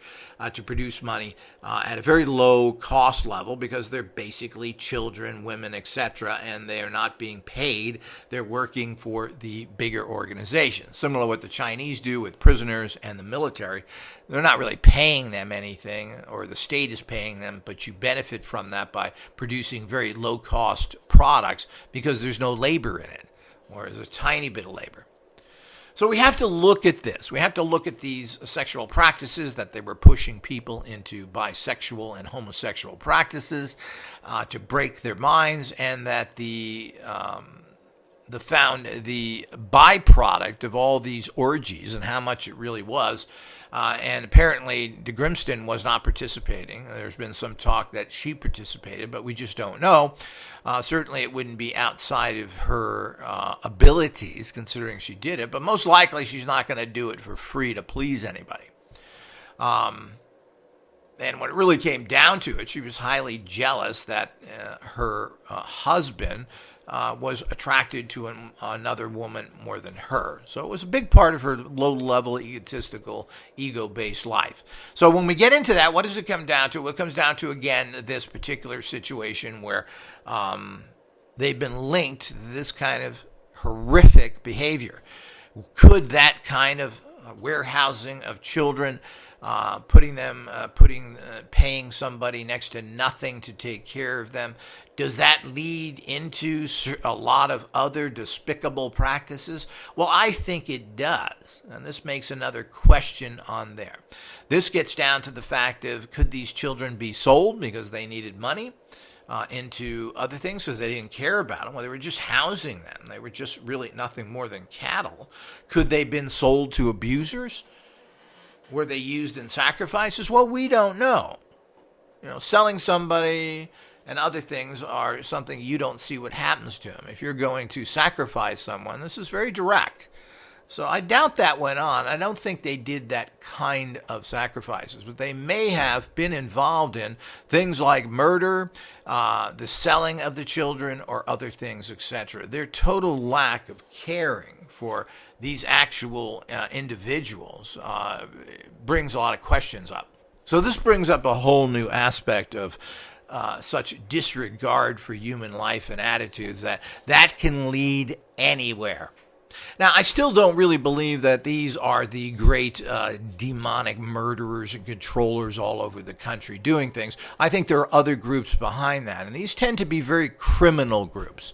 A: to produce money at a very low cost level because they're basically children, women, etc., and they are not being paid. They're working for the bigger organization, similar to what the Chinese do with prisoners and the military. They're not really paying them anything, or the state is paying them, but you benefit from that by producing very low-cost products because there's no labor in it, or there's a tiny bit of labor. So we have to look at this. We have to look at these sexual practices that they were pushing people into bisexual and homosexual practices to break their minds, and that the byproduct of all these orgies and how much it really was. And apparently DeGrimston was not participating. There's been some talk that she participated, but we just don't know. Certainly it wouldn't be outside of her abilities, considering she did it, but most likely she's not going to do it for free to please anybody. And And when it really came down to it, she was highly jealous that her husband was attracted to another woman more than her. So it was a big part of her low-level, egotistical, ego-based life. So when we get into that, what does it come down to? Well, it comes down to, again, this particular situation where they've been linked to this kind of horrific behavior. Could that kind of warehousing of children, paying somebody next to nothing to take care of them, does that lead into a lot of other despicable practices? Well, I think it does. And this makes another question on there. This gets down to the fact of, could these children be sold because they needed money into other things because they didn't care about them? Well, they were just housing them. They were just really nothing more than cattle. Could they have been sold to abusers? Were they used in sacrifices? Well, we don't know. Selling somebody and other things are something you don't see what happens to them. If you're going to sacrifice someone, this is very direct. So I doubt that went on. I don't think they did that kind of sacrifices, but they may have been involved in things like murder, the selling of the children, or other things, etc. Their total lack of caring for these actual individuals brings a lot of questions up. So this brings up a whole new aspect of such disregard for human life and attitudes that can lead anywhere. Now, I still don't really believe that these are the great demonic murderers and controllers all over the country doing things. I think there are other groups behind that, and these tend to be very criminal groups.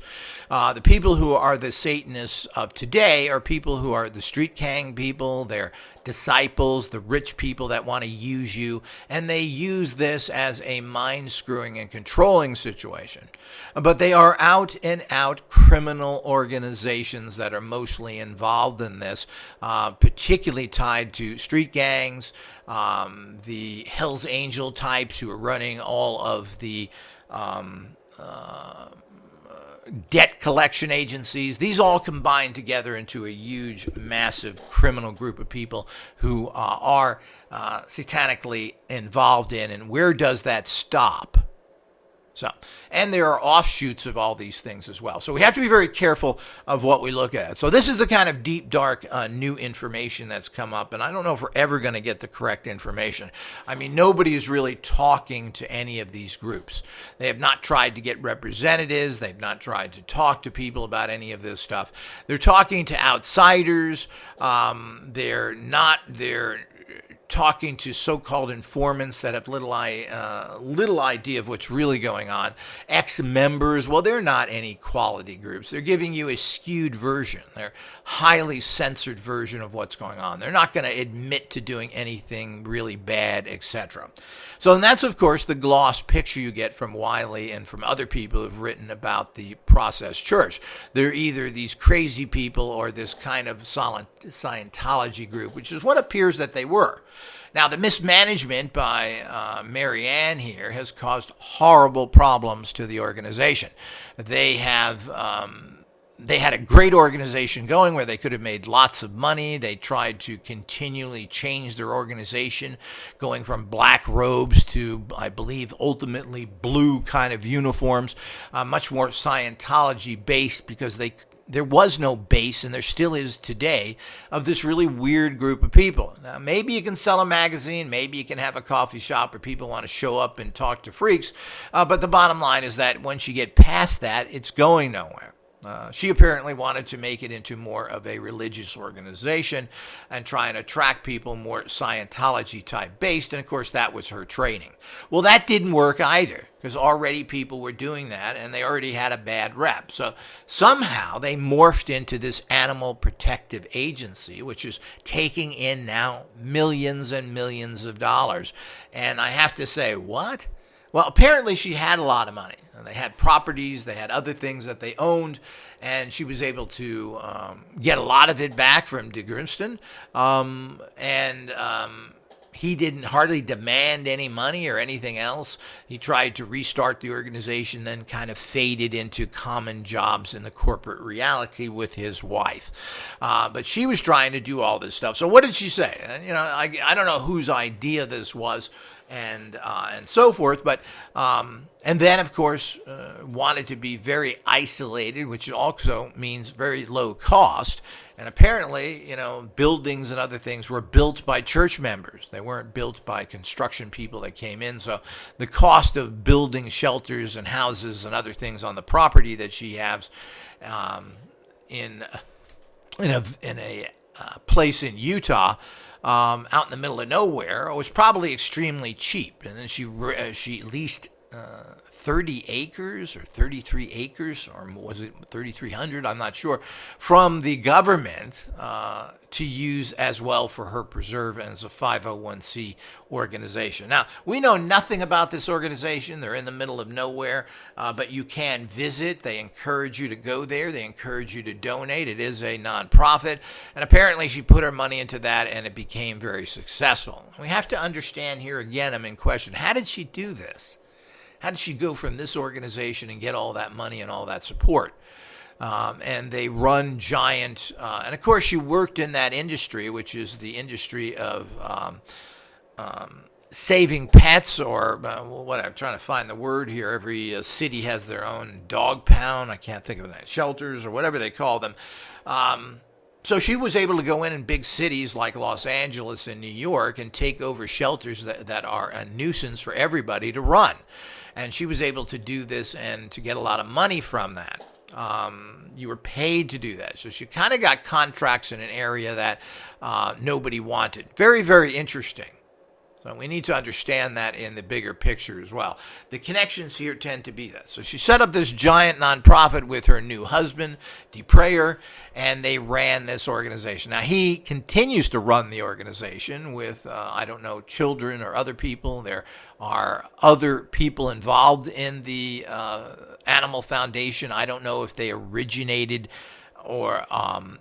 A: The people who are the Satanists of today are people who are the street gang people, they're disciples, the rich people that want to use you, and they use this as a mind-screwing and controlling situation. But they are out and out criminal organizations that are mostly involved in this, particularly tied to street gangs, the Hells Angel types who are running all of the debt collection agencies. These all combine together into a huge, massive criminal group of people who are satanically involved in. And where does that stop? And there are offshoots of all these things as well. So we have to be very careful of what we look at. So this is the kind of deep, dark, new information that's come up. And I don't know if we're ever going to get the correct information. I mean, nobody is really talking to any of these groups. They have not tried to get representatives. They've not tried to talk to people about any of this stuff. They're talking to outsiders. They're talking to so-called informants that have little idea of what's really going on. Ex-members, well, they're not any quality groups. They're giving you a skewed version. They're highly censored version of what's going on. They're not going to admit to doing anything really bad, etc. So and that's, of course, the gloss picture you get from Wyllie and from other people who've written about the process church. They're either these crazy people or this kind of Scientology group, which is what appears that they were. Now, the mismanagement by Mary Ann here has caused horrible problems to the organization. They had a great organization going where they could have made lots of money. They tried to continually change their organization, going from black robes to, I believe, ultimately blue kind of uniforms, much more Scientology-based because there was no base, and there still is today, of this really weird group of people. Now, maybe you can sell a magazine, maybe you can have a coffee shop where people want to show up and talk to freaks, but the bottom line is that once you get past that, it's going nowhere. She apparently wanted to make it into more of a religious organization and try and attract people more Scientology type based. And of course, that was her training. Well, that didn't work either because already people were doing that and they already had a bad rep. So somehow they morphed into this animal protective agency, which is taking in now millions and millions of dollars. And I have to say, what? Well, apparently she had a lot of money. They had properties, they had other things that they owned, and she was able to get a lot of it back from DeGrimston. He didn't hardly demand any money or anything else. He tried to restart the organization, then kind of faded into common jobs in the corporate reality with his wife. But she was trying to do all this stuff. So what did she say? I don't know whose idea this was. and so forth. But and then, of course, wanted to be very isolated, which also means very low cost. And apparently, buildings and other things were built by church members. They weren't built by construction people that came in. So the cost of building shelters and houses and other things on the property that she has in a place in Utah, out in the middle of nowhere, was probably extremely cheap. And then she leased 30 acres or 33 acres, or was it 3,300? I'm not sure, from the government to use as well for her preserve and as a 501c organization. Now, we know nothing about this organization. They're in the middle of nowhere, but you can visit. They encourage you to go there. They encourage you to donate. It is a nonprofit, and apparently she put her money into that, and it became very successful. We have to understand here again, I'm in question, how did she do this? How did she go from this organization and get all that money and all that support? And they run giant, and of course she worked in that industry, which is the industry of saving pets, or what I'm trying to find the word here. Every city has their own dog pound. I can't think of it. Shelters or whatever they call them. So she was able to go in big cities like Los Angeles and New York and take over shelters that are a nuisance for everybody to run. And she was able to do this and to get a lot of money from that. You were paid to do that. So she kind of got contracts in an area that nobody wanted. Very, very interesting. So we need to understand that in the bigger picture as well. The connections here tend to be that. So she set up this giant nonprofit with her new husband, DePrayer, and they ran this organization. Now, he continues to run the organization with, children or other people. There are other people involved in the Animal Foundation. I don't know if they originated or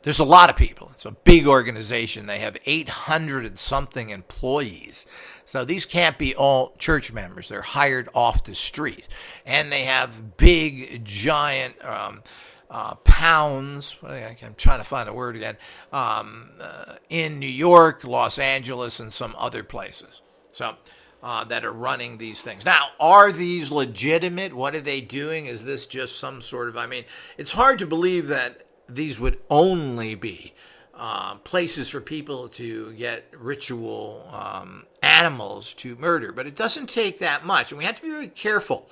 A: there's a lot of people. It's a big organization. They have 800 and something employees. So these can't be all church members. They're hired off the street. And they have big, giant pounds. I'm trying to find the word again. In New York, Los Angeles, and some other places. So that are running these things. Now, are these legitimate? What are they doing? Is this just some sort of, it's hard to believe that these would only be places for people to get ritual animals to murder. But it doesn't take that much. And we have to be very careful.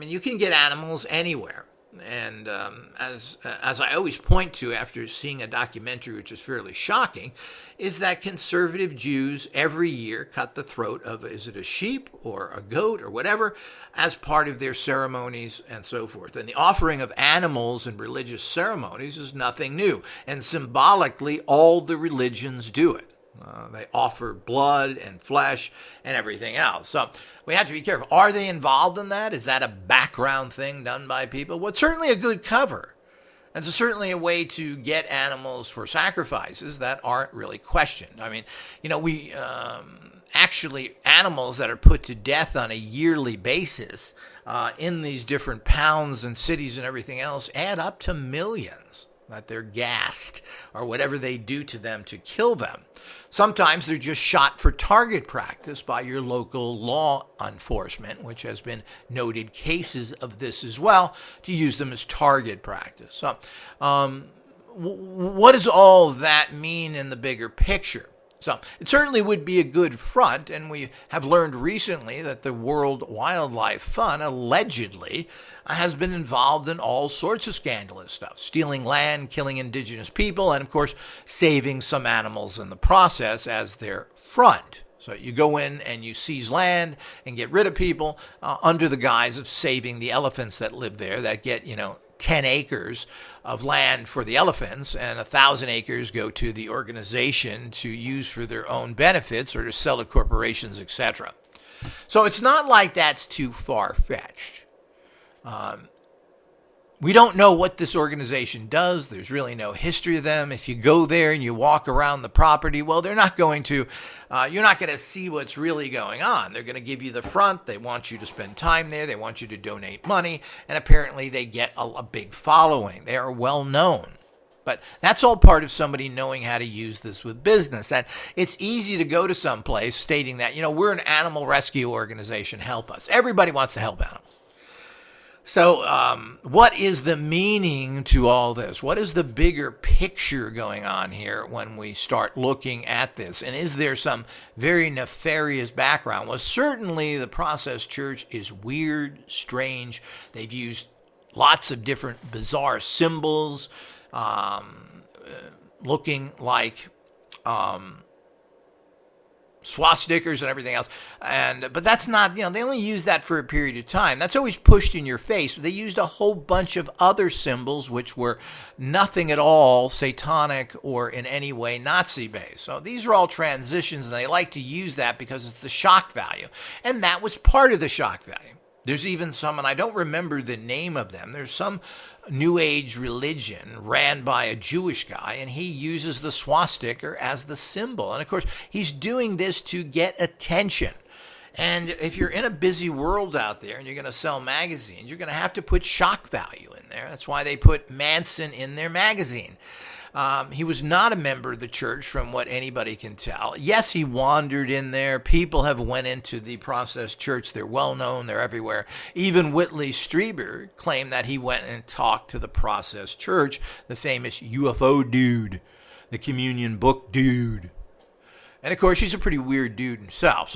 A: You can get animals anywhere. And as I always point to after seeing a documentary, which is fairly shocking, is that conservative Jews every year cut the throat of, is it a sheep or a goat or whatever, as part of their ceremonies and so forth. And the offering of animals in religious ceremonies is nothing new. And symbolically, all the religions do it. They offer blood and flesh and everything else. So we have to be careful. Are they involved in that? Is that a background thing done by people? Well, it's certainly a good cover. It's certainly a way to get animals for sacrifices that aren't really questioned. We actually, animals that are put to death on a yearly basis in these different pounds and cities and everything else add up to millions. That they're gassed or whatever they do to them to kill them. Sometimes they're just shot for target practice by your local law enforcement, which has been noted cases of this as well, to use them as target practice. So what does all that mean in the bigger picture? So it certainly would be a good front, and we have learned recently that the World Wildlife Fund allegedly has been involved in all sorts of scandalous stuff, stealing land, killing indigenous people, and of course saving some animals in the process as their front. So you go in and you seize land and get rid of people under the guise of saving the elephants that live there that get, 10 acres of land for the elephants, and 1,000 acres go to the organization to use for their own benefits or to sell to corporations, etc. So it's not like that's too far-fetched. We don't know what this organization does. There's really no history of them. If you go there and you walk around the property, well, they're not going to, you're not going to see what's really going on. They're going to give you the front. They want you to spend time there. They want you to donate money. And apparently they get a big following. They are well known. But that's all part of somebody knowing how to use this with business. And it's easy to go to some place stating that, we're an animal rescue organization, help us. Everybody wants to help animals. So what is the meaning to all this? What is the bigger picture going on here when we start looking at this? And is there some very nefarious background? Well, certainly the Process Church is weird, strange. They've used lots of different bizarre symbols, looking like swastikas and everything else. But that's not, they only use that for a period of time. That's always pushed in your face. But they used a whole bunch of other symbols which were nothing at all satanic or in any way Nazi-based. So these are all transitions, and they like to use that because it's the shock value. And that was part of the shock value. There's even some, and I don't remember the name of them, there's some New Age religion ran by a Jewish guy, and he uses the swastika as the symbol. And of course, he's doing this to get attention. And if you're in a busy world out there and you're going to sell magazines, you're going to have to put shock value in there. That's why they put Manson in their magazine. He was not a member of the church from what anybody can tell. Yes, he wandered in there. People have went into the Process Church. They're well known. They're everywhere. Even Wyllie Strieber claimed that he went and talked to the Process Church, the famous UFO dude, the communion book dude. And of course, he's a pretty weird dude himself.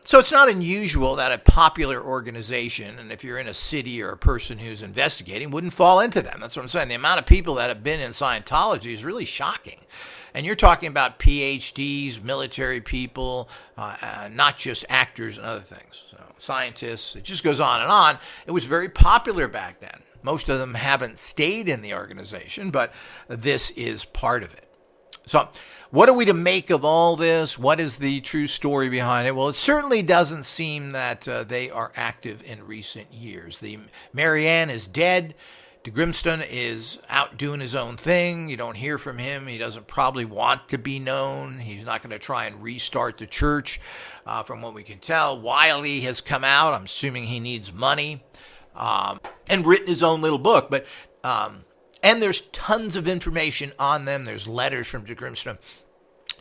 A: So it's not unusual that a popular organization, and if you're in a city or a person who's investigating, wouldn't fall into them. That's what I'm saying. The amount of people that have been in Scientology is really shocking. And you're talking about PhDs, military people, not just actors and other things. So scientists, it just goes on and on. It was very popular back then. Most of them haven't stayed in the organization, but this is part of it. So what are we to make of all this? What is the true story behind it? Well, it certainly doesn't seem that they are active in recent years. The Marianne is dead. De Grimston is out doing his own thing. You don't hear from him. He doesn't probably want to be known. He's not going to try and restart the church, from what we can tell. Wyllie has come out. I'm assuming he needs money, and written his own little book. But and there's tons of information on them. There's letters from De Grimston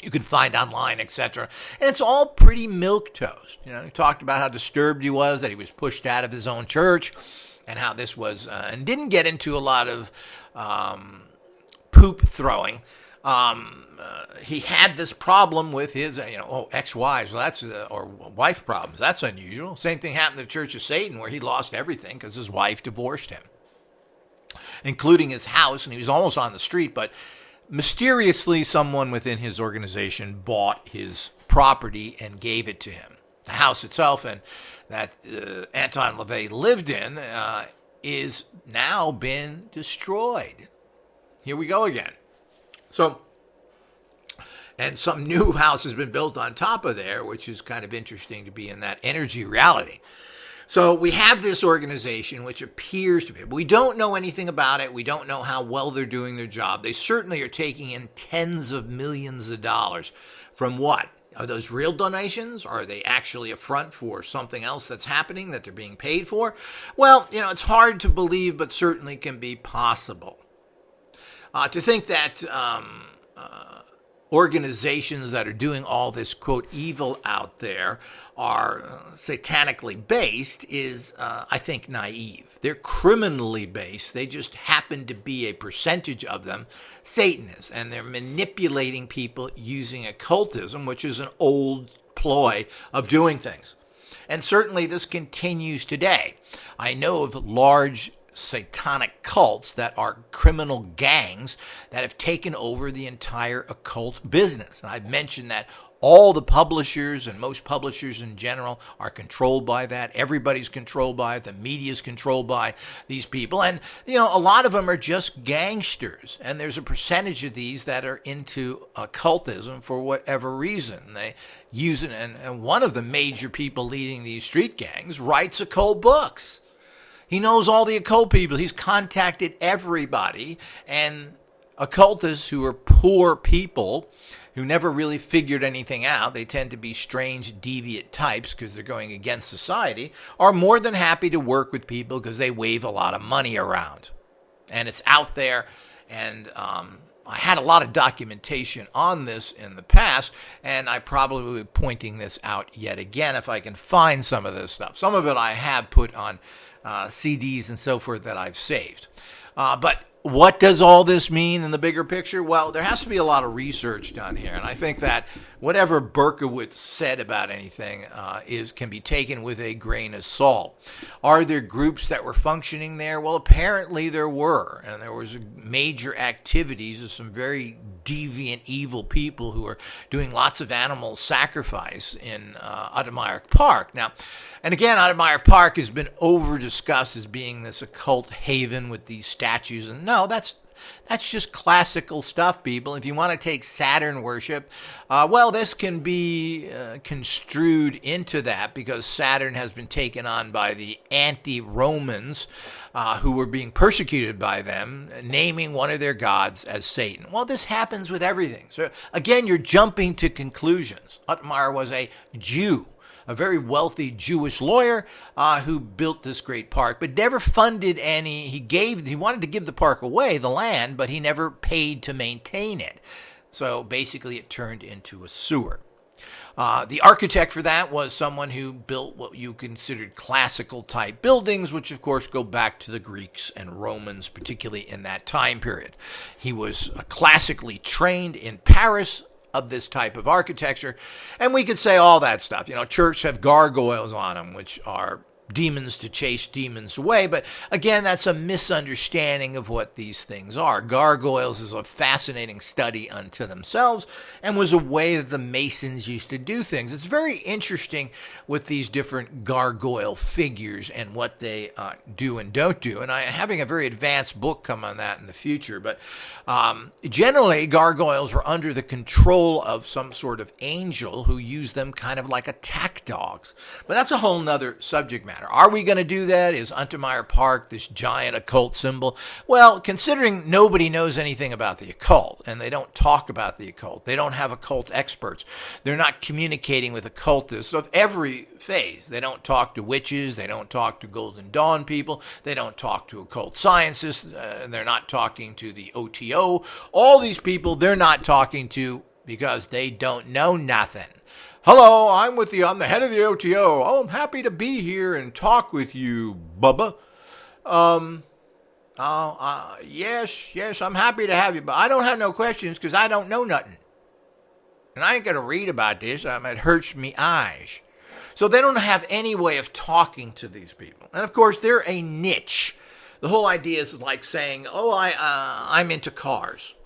A: you can find online, etc. And it's all pretty milquetoast. He talked about how disturbed he was that he was pushed out of his own church, and how this was, and didn't get into a lot of poop throwing. He had this problem with his, ex-wives, or wife problems. That's unusual. Same thing happened to the Church of Satan, where he lost everything because his wife divorced him, including his house, and he was almost on the street, but mysteriously someone within his organization bought his property and gave it to him. The house itself, and that Anton LaVey lived in, is now been destroyed. Here we go again. So, and some new house has been built on top of there, which is kind of interesting to be in that energy reality. So we have this organization which appears to be, but we don't know anything about it. We don't know how well they're doing their job. They certainly are taking in tens of millions of dollars from what? Are those real donations? Are they actually a front for something else that's happening that they're being paid for? Well, it's hard to believe, but certainly can be possible. To think that organizations that are doing all this, quote, evil out there are satanically based is, I think, naive. They're criminally based. They just happen to be a percentage of them Satanists, and they're manipulating people using occultism, which is an old ploy of doing things. And certainly this continues today. I know of large satanic cults that are criminal gangs that have taken over the entire occult business. And I've mentioned that all the publishers and most publishers in general are controlled by that. Everybody's controlled by it. The media's controlled by these people. And, a lot of them are just gangsters. And there's a percentage of these that are into occultism for whatever reason. They use it. And one of the major people leading these street gangs writes occult books. He knows all the occult people. He's contacted everybody. And occultists who are poor people who never really figured anything out, they tend to be strange, deviant types because they're going against society, are more than happy to work with people because they wave a lot of money around. And it's out there. And I had a lot of documentation on this in the past, and I probably will be pointing this out yet again if I can find some of this stuff. Some of it I have put on CDs and so forth that I've saved. But what does all this mean in the bigger picture? Well, there has to be a lot of research done here, and I think that whatever Berkowitz said about anything can be taken with a grain of salt. Are there groups that were functioning there? Well, apparently there were, and there was major activities of some very deviant, evil people who are doing lots of animal sacrifice in Ottermeyer Park. Now, and again, Ottermeyer Park has been over-discussed as being this occult haven with these statues. And no, that's just classical stuff, people. If you want to take Saturn worship, well, this can be construed into that because Saturn has been taken on by the anti-Romans who were being persecuted by them, naming one of their gods as Satan. Well, this happens with everything. So again, you're jumping to conclusions. Ottermeyer was a Jew, a very wealthy Jewish lawyer who built this great park, but never funded any. He wanted to give the park away, the land, but he never paid to maintain it. So basically it turned into a sewer. The architect for that was someone who built what you considered classical type buildings, which of course go back to the Greeks and Romans, particularly in that time period. He was classically trained in Paris of this type of architecture, and we could say all that stuff. Churches have gargoyles on them, which are demons to chase demons away, but again, that's a misunderstanding of what these things are. Gargoyles is a fascinating study unto themselves and was a way that the Masons used to do things. It's very interesting with these different gargoyle figures and what they do and don't do, and I'm having a very advanced book come on that in the future, but generally gargoyles were under the control of some sort of angel who used them kind of like attack dogs, but that's a whole nother subject matter. Are we going to do that? Is Ottermeyer Park this giant occult symbol? Well, considering nobody knows anything about the occult, and they don't talk about the occult, they don't have occult experts, they're not communicating with occultists of every phase. They don't talk to witches, they don't talk to Golden Dawn people, they don't talk to occult scientists, they're not talking to the OTO. All these people they're not talking to because they don't know nothing. Hello, I'm the head of the OTO. Oh, I'm happy to be here and talk with you, Bubba. Yes, I'm happy to have you, but I don't have no questions because I don't know nothing. And I ain't going to read about this. It hurts me eyes. So they don't have any way of talking to these people. And of course, they're a niche. The whole idea is like saying, I'm into cars.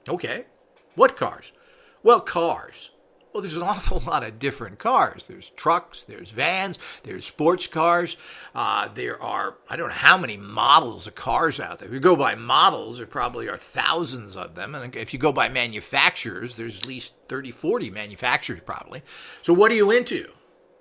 A: Okay, what cars? Well, cars. Well, there's an awful lot of different cars. There's trucks, there's vans, there's sports cars. There are, I don't know how many models of cars out there. If you go by models, there probably are thousands of them. And if you go by manufacturers, there's at least 30, 40 manufacturers probably. So what are you into?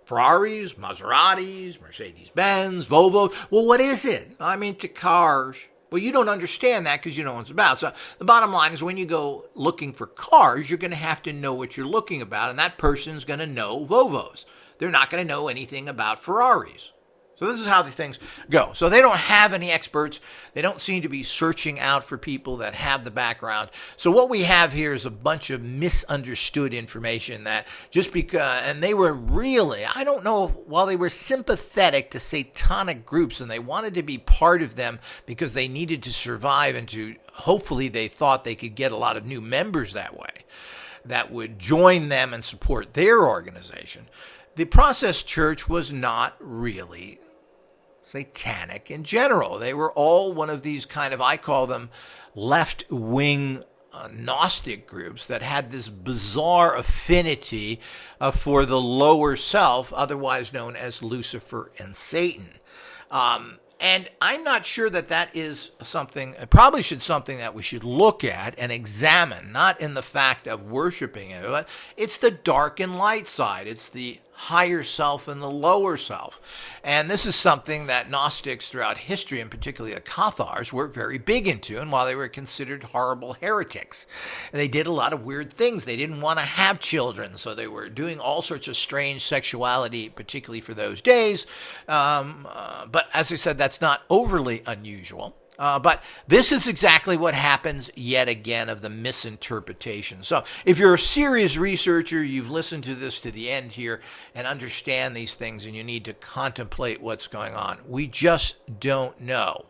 A: Ferraris, Maseratis, Mercedes-Benz, Volvo. Well, what is it? I'm into cars. Well, you don't understand that because you know what it's about. So the bottom line is when you go looking for cars, you're going to have to know what you're looking about, and that person's going to know Volvos. They're not going to know anything about Ferraris. So this is how the things go. So they don't have any experts. They don't seem to be searching out for people that have the background. So what we have here is a bunch of misunderstood information that just because, and they were really, I don't know, while they were sympathetic to satanic groups and they wanted to be part of them because they needed to survive and to, hopefully they thought they could get a lot of new members that way that would join them and support their organization. The Process Church was not really satanic in general. They were all one of these kind of, I call them left-wing Gnostic groups that had this bizarre affinity for the lower self, otherwise known as Lucifer and Satan. And I'm not sure that is something, probably something that we should look at and examine, not in the fact of worshiping it, but it's the dark and light side. It's the higher self and the lower self. And this is something that Gnostics throughout history, and particularly the Cathars, were very big into, and while they were considered horrible heretics. And they did a lot of weird things. They didn't want to have children, so they were doing all sorts of strange sexuality, particularly for those days. But as I said, that's not overly unusual. But this is exactly what happens yet again of the misinterpretation. So if you're a serious researcher, you've listened to this to the end here and understand these things, and you need to contemplate what's going on. We just don't know.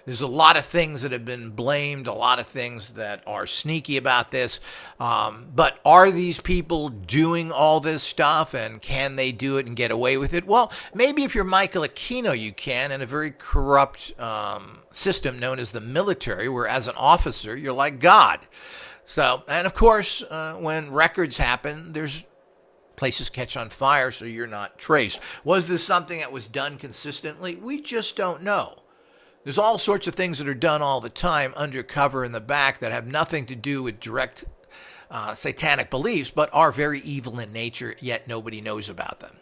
A: There's a lot of things that have been blamed, a lot of things that are sneaky about this. But are these people doing all this stuff, and can they do it and get away with it? Well, maybe if you're Michael Aquino, you can, in a very corrupt system known as the military, where as an officer, you're like God. So, and of course, when records happen, there's places catch on fire, so you're not traced. Was this something that was done consistently? We just don't know. There's all sorts of things that are done all the time undercover in the back that have nothing to do with direct satanic beliefs, but are very evil in nature, yet nobody knows about them.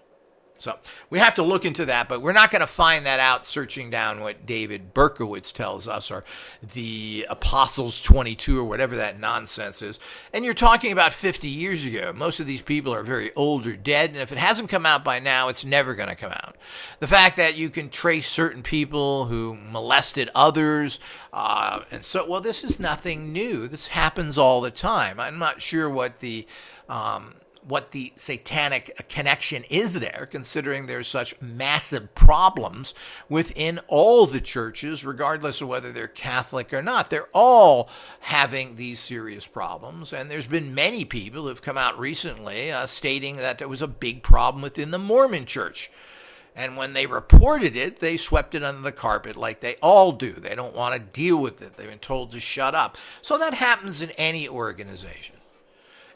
A: So we have to look into that, but we're not going to find that out searching down what David Berkowitz tells us, or the Apostles 22, or whatever that nonsense is. And you're talking about 50 years ago. Most of these people are very old or dead, and if it hasn't come out by now, it's never going to come out. The fact that you can trace certain people who molested others, and so, well, this is nothing new. This happens all the time. I'm not sure what the satanic connection is there, considering there's such massive problems within all the churches, regardless of whether they're Catholic or not. They're all having these serious problems, and there's been many people who've come out recently stating that there was a big problem within the Mormon church. And when they reported it, they swept it under the carpet like they all do. They don't want to deal with it. They've been told to shut up. So that happens in any organization.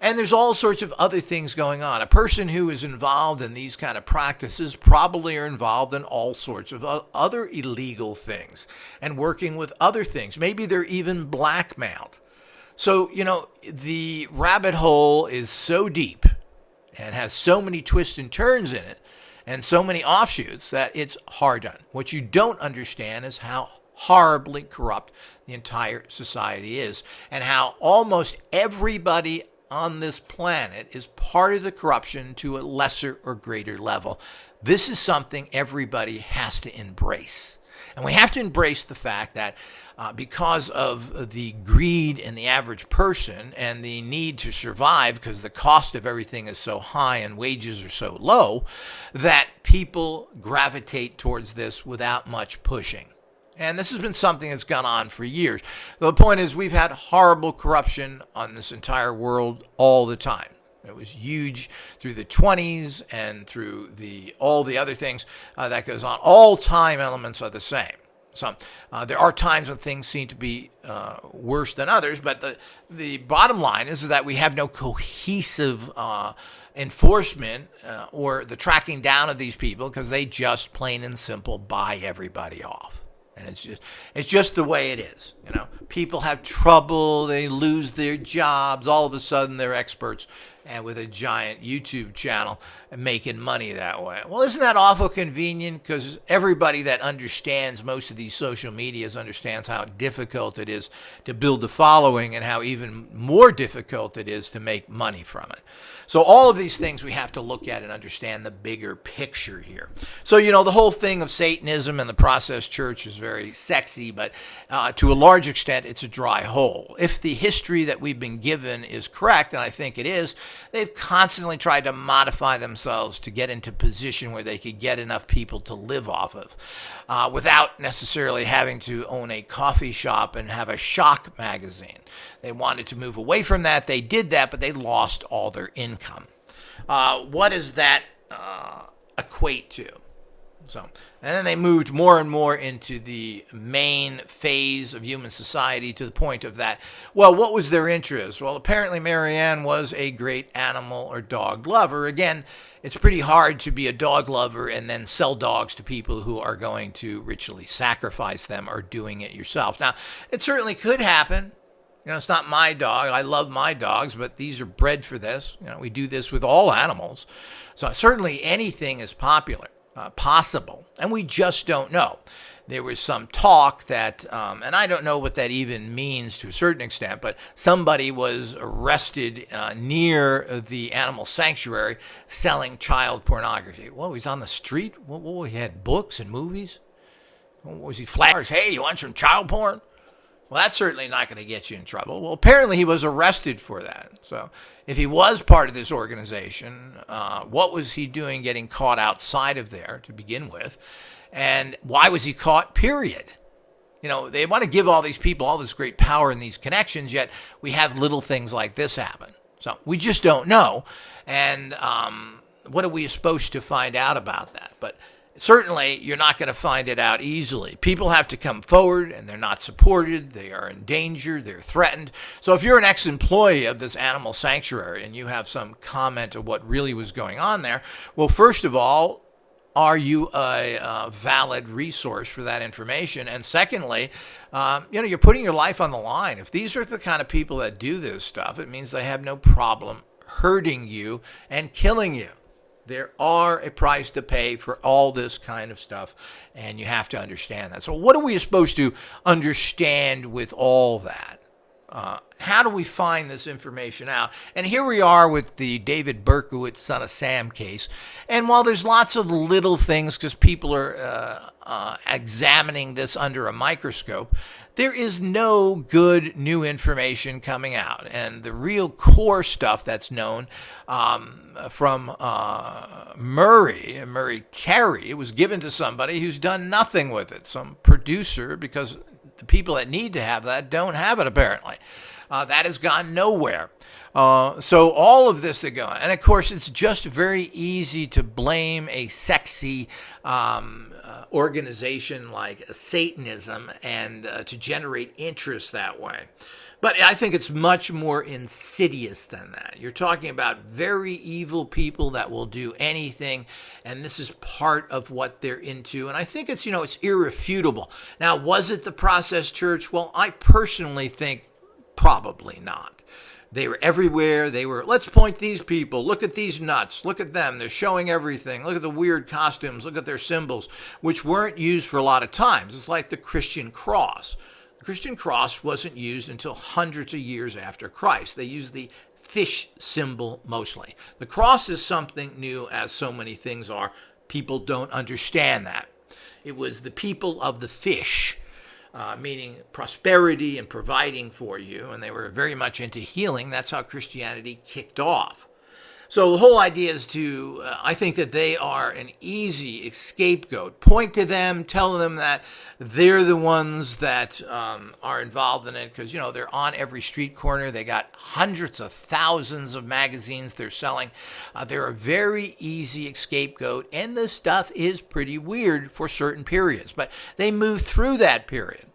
A: And there's all sorts of other things going on. A person who is involved in these kind of practices probably are involved in all sorts of other illegal things and working with other things. Maybe they're even blackmailed. So, the rabbit hole is so deep and has so many twists and turns in it and so many offshoots that it's hard done. What you don't understand is how horribly corrupt the entire society is, and how almost everybody on this planet is part of the corruption to a lesser or greater level. This is something everybody has to embrace. And we have to embrace the fact that because of the greed in the average person and the need to survive, because the cost of everything is so high and wages are so low, that people gravitate towards this without much pushing. And this has been something that's gone on for years. So the point is, we've had horrible corruption on this entire world all the time. It was huge through the 20s and through all the other things that goes on. All time elements are the same. So there are times when things seem to be worse than others, but the bottom line is that we have no cohesive enforcement or the tracking down of these people, because they just plain and simple buy everybody off. And it's just the way it is. People have trouble. They lose their jobs. All of a sudden, they're experts and with a giant YouTube channel and making money that way. Well, isn't that awful convenient? Because everybody that understands most of these social medias understands how difficult it is to build a following and how even more difficult it is to make money from it. So all of these things we have to look at and understand the bigger picture here. So, the whole thing of Satanism and the process church is very sexy, but to a large extent, it's a dry hole. If the history that we've been given is correct, and I think it is, they've constantly tried to modify themselves to get into a position where they could get enough people to live off of without necessarily having to own a coffee shop and have a shock magazine. They wanted to move away from that. They did that, but they lost all their income. What does that equate to? And then they moved more and more into the main phase of human society, to the point of that, well, what was their interest? Well, apparently Marianne was a great animal or dog lover. Again, it's pretty hard to be a dog lover and then sell dogs to people who are going to ritually sacrifice them, or doing it yourself. Now, it certainly could happen. It's not my dog. I love my dogs, but these are bred for this. We do this with all animals. So certainly anything is possible, and we just don't know. There was some talk that, and I don't know what that even means to a certain extent, but somebody was arrested near the animal sanctuary selling child pornography. Well, he's on the street? He had books and movies? Was he flashing? Hey, you want some child porn? Well, that's certainly not going to get you in trouble. Well, apparently he was arrested for that. So if he was part of this organization, what was he doing getting caught outside of there to begin with? And why was he caught, period? You know, they want to give all these people all this great power and these connections, yet we have little things like this happen. So we just don't know. And what are we supposed to find out about that? But certainly, you're not going to find it out easily. People have to come forward, and they're not supported. They are in danger. They're threatened. So if you're an ex-employee of this animal sanctuary and you have some comment of what really was going on there, well, first of all, are you a valid resource for that information? And secondly, you're putting your life on the line. If these are the kind of people that do this stuff, it means they have no problem hurting you and killing you. There are a price to pay for all this kind of stuff, and you have to understand that. So what are we supposed to understand with all that? How do we find this information out? And here we are with the David Berkowitz, son of Sam case. And while there's lots of little things, because people are examining this under a microscope, there is no good new information coming out. And the real core stuff that's known from Murray Terry, it was given to somebody who's done nothing with it, some producer, because the people that need to have that don't have it, apparently. That has gone nowhere. So all of this that go on. And, of course, it's just very easy to blame a sexy organization like Satanism and to generate interest that way. But I think it's much more insidious than that. You're talking about very evil people that will do anything, and this is part of what they're into. And I think it's irrefutable. Now, was it the Process Church? Well, I personally think probably not. They were everywhere. Let's point these people. Look at these nuts. Look at them. They're showing everything. Look at the weird costumes. Look at their symbols, which weren't used for a lot of times. It's like the Christian cross. The Christian cross wasn't used until hundreds of years after Christ. They used the fish symbol mostly. The cross is something new, as so many things are. People don't understand that. It was the people of the fish, meaning prosperity and providing for you, and they were very much into healing. That's how Christianity kicked off. So the whole idea is I think that they are an easy scapegoat. Point to them, tell them that they're the ones that are involved in it, because, they're on every street corner. They got hundreds of thousands of magazines they're selling. They're a very easy scapegoat, and this stuff is pretty weird for certain periods. But they moved through that period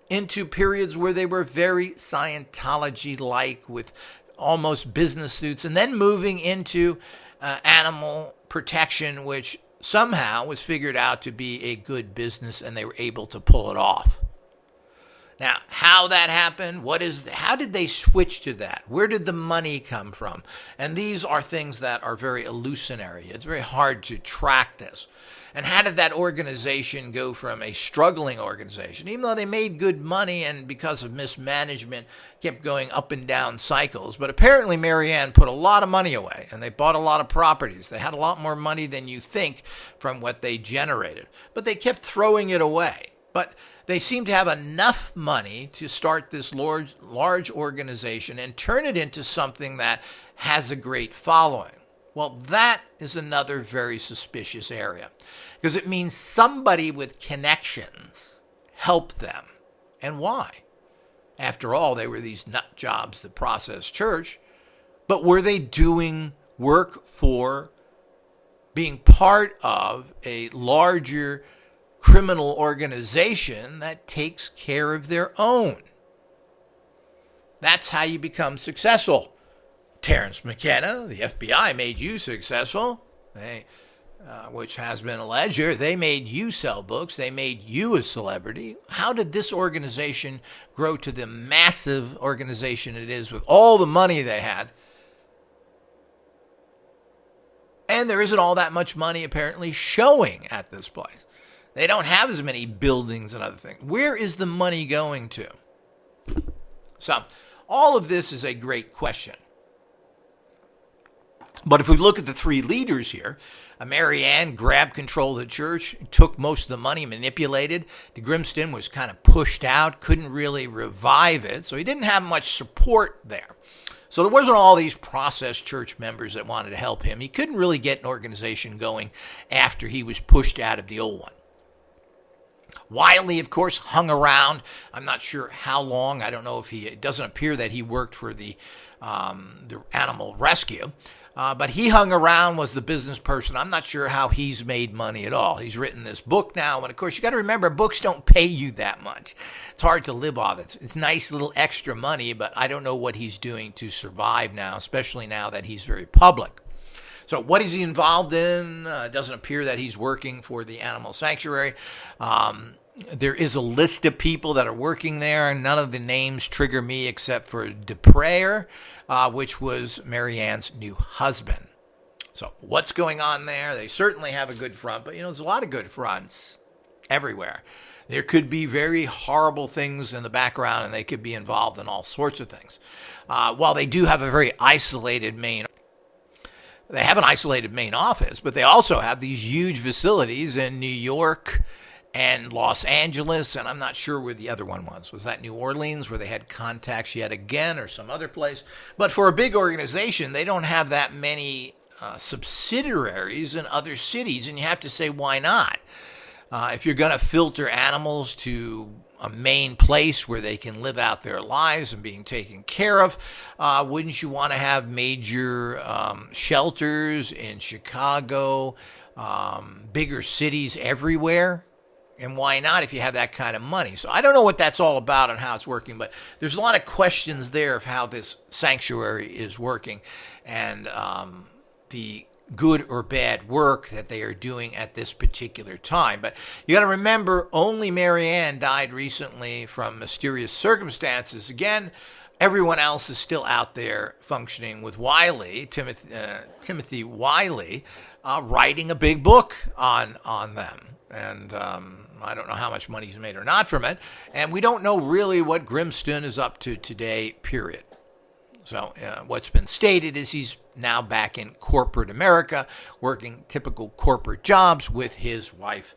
A: into periods where they were very Scientology-like with almost business suits, and then moving into animal protection, which somehow was figured out to be a good business, and they were able to pull it off. Now, how that happened, how did they switch to that? Where did the money come from? And these are things that are very illusionary. It's very hard to track this. And how did that organization go from a struggling organization, even though they made good money and because of mismanagement kept going up and down cycles? But apparently Marianne put a lot of money away, and they bought a lot of properties. They had a lot more money than you think from what they generated. But they kept throwing it away. But they seem to have enough money to start this large organization and turn it into something that has a great following. Well, that is another very suspicious area, because it means somebody with connections helped them. And why? After all, they were these nut jobs, the Process Church. But were they doing work for being part of a larger criminal organization that takes care of their own? That's how you become successful. Terrence McKenna, the FBI made you successful, which has been alleged. They made you sell books. They made you a celebrity. How did this organization grow to the massive organization it is with all the money they had? And there isn't all that much money apparently showing at this place. They don't have as many buildings and other things. Where is the money going to? So all of this is a great question. But if we look at the three leaders here, Mary Ann grabbed control of the church, took most of the money, manipulated. De Grimston was kind of pushed out, couldn't really revive it, so he didn't have much support there. So there wasn't all these processed church members that wanted to help him. He couldn't really get an organization going after he was pushed out of the old one. Wyllie, of course, hung around. I'm not sure how long. I don't know if it doesn't appear that he worked for the animal rescue. But he hung around, was the business person. I'm not sure how he's made money at all. He's written this book now, and of course, you got to remember, books don't pay you that much. It's hard to live off it. It's nice little extra money, but I don't know what he's doing to survive now, especially now that he's very public. So what is he involved in? It doesn't appear that he's working for the animal sanctuary. There is a list of people that are working there. None of the names trigger me except for Deprayer, which was Mary Ann's new husband. So what's going on there? They certainly have a good front, but there's a lot of good fronts everywhere. There could be very horrible things in the background, and they could be involved in all sorts of things. While they do have a very isolated they have an isolated main office, but they also have these huge facilities in New York and Los Angeles, and I'm not sure where the other one was. Was that New Orleans, where they had contacts yet again, or some other place? But for a big organization, they don't have that many subsidiaries in other cities, and you have to say, why not? If you're going to filter animals to a main place where they can live out their lives and being taken care of, wouldn't you want to have major shelters in Chicago, bigger cities everywhere? And why not if you have that kind of money? So I don't know what that's all about and how it's working, but there's a lot of questions there of how this sanctuary is working and the good or bad work that they are doing at this particular time. But you got to remember, only Mary Ann died recently from mysterious circumstances. Again, everyone else is still out there functioning with Wyllie, Timothy Wyllie, writing a big book on them. And I don't know how much money he's made or not from it. And we don't know really what Grimston is up to today, period. So what's been stated is he's now back in corporate America, working typical corporate jobs with his wife.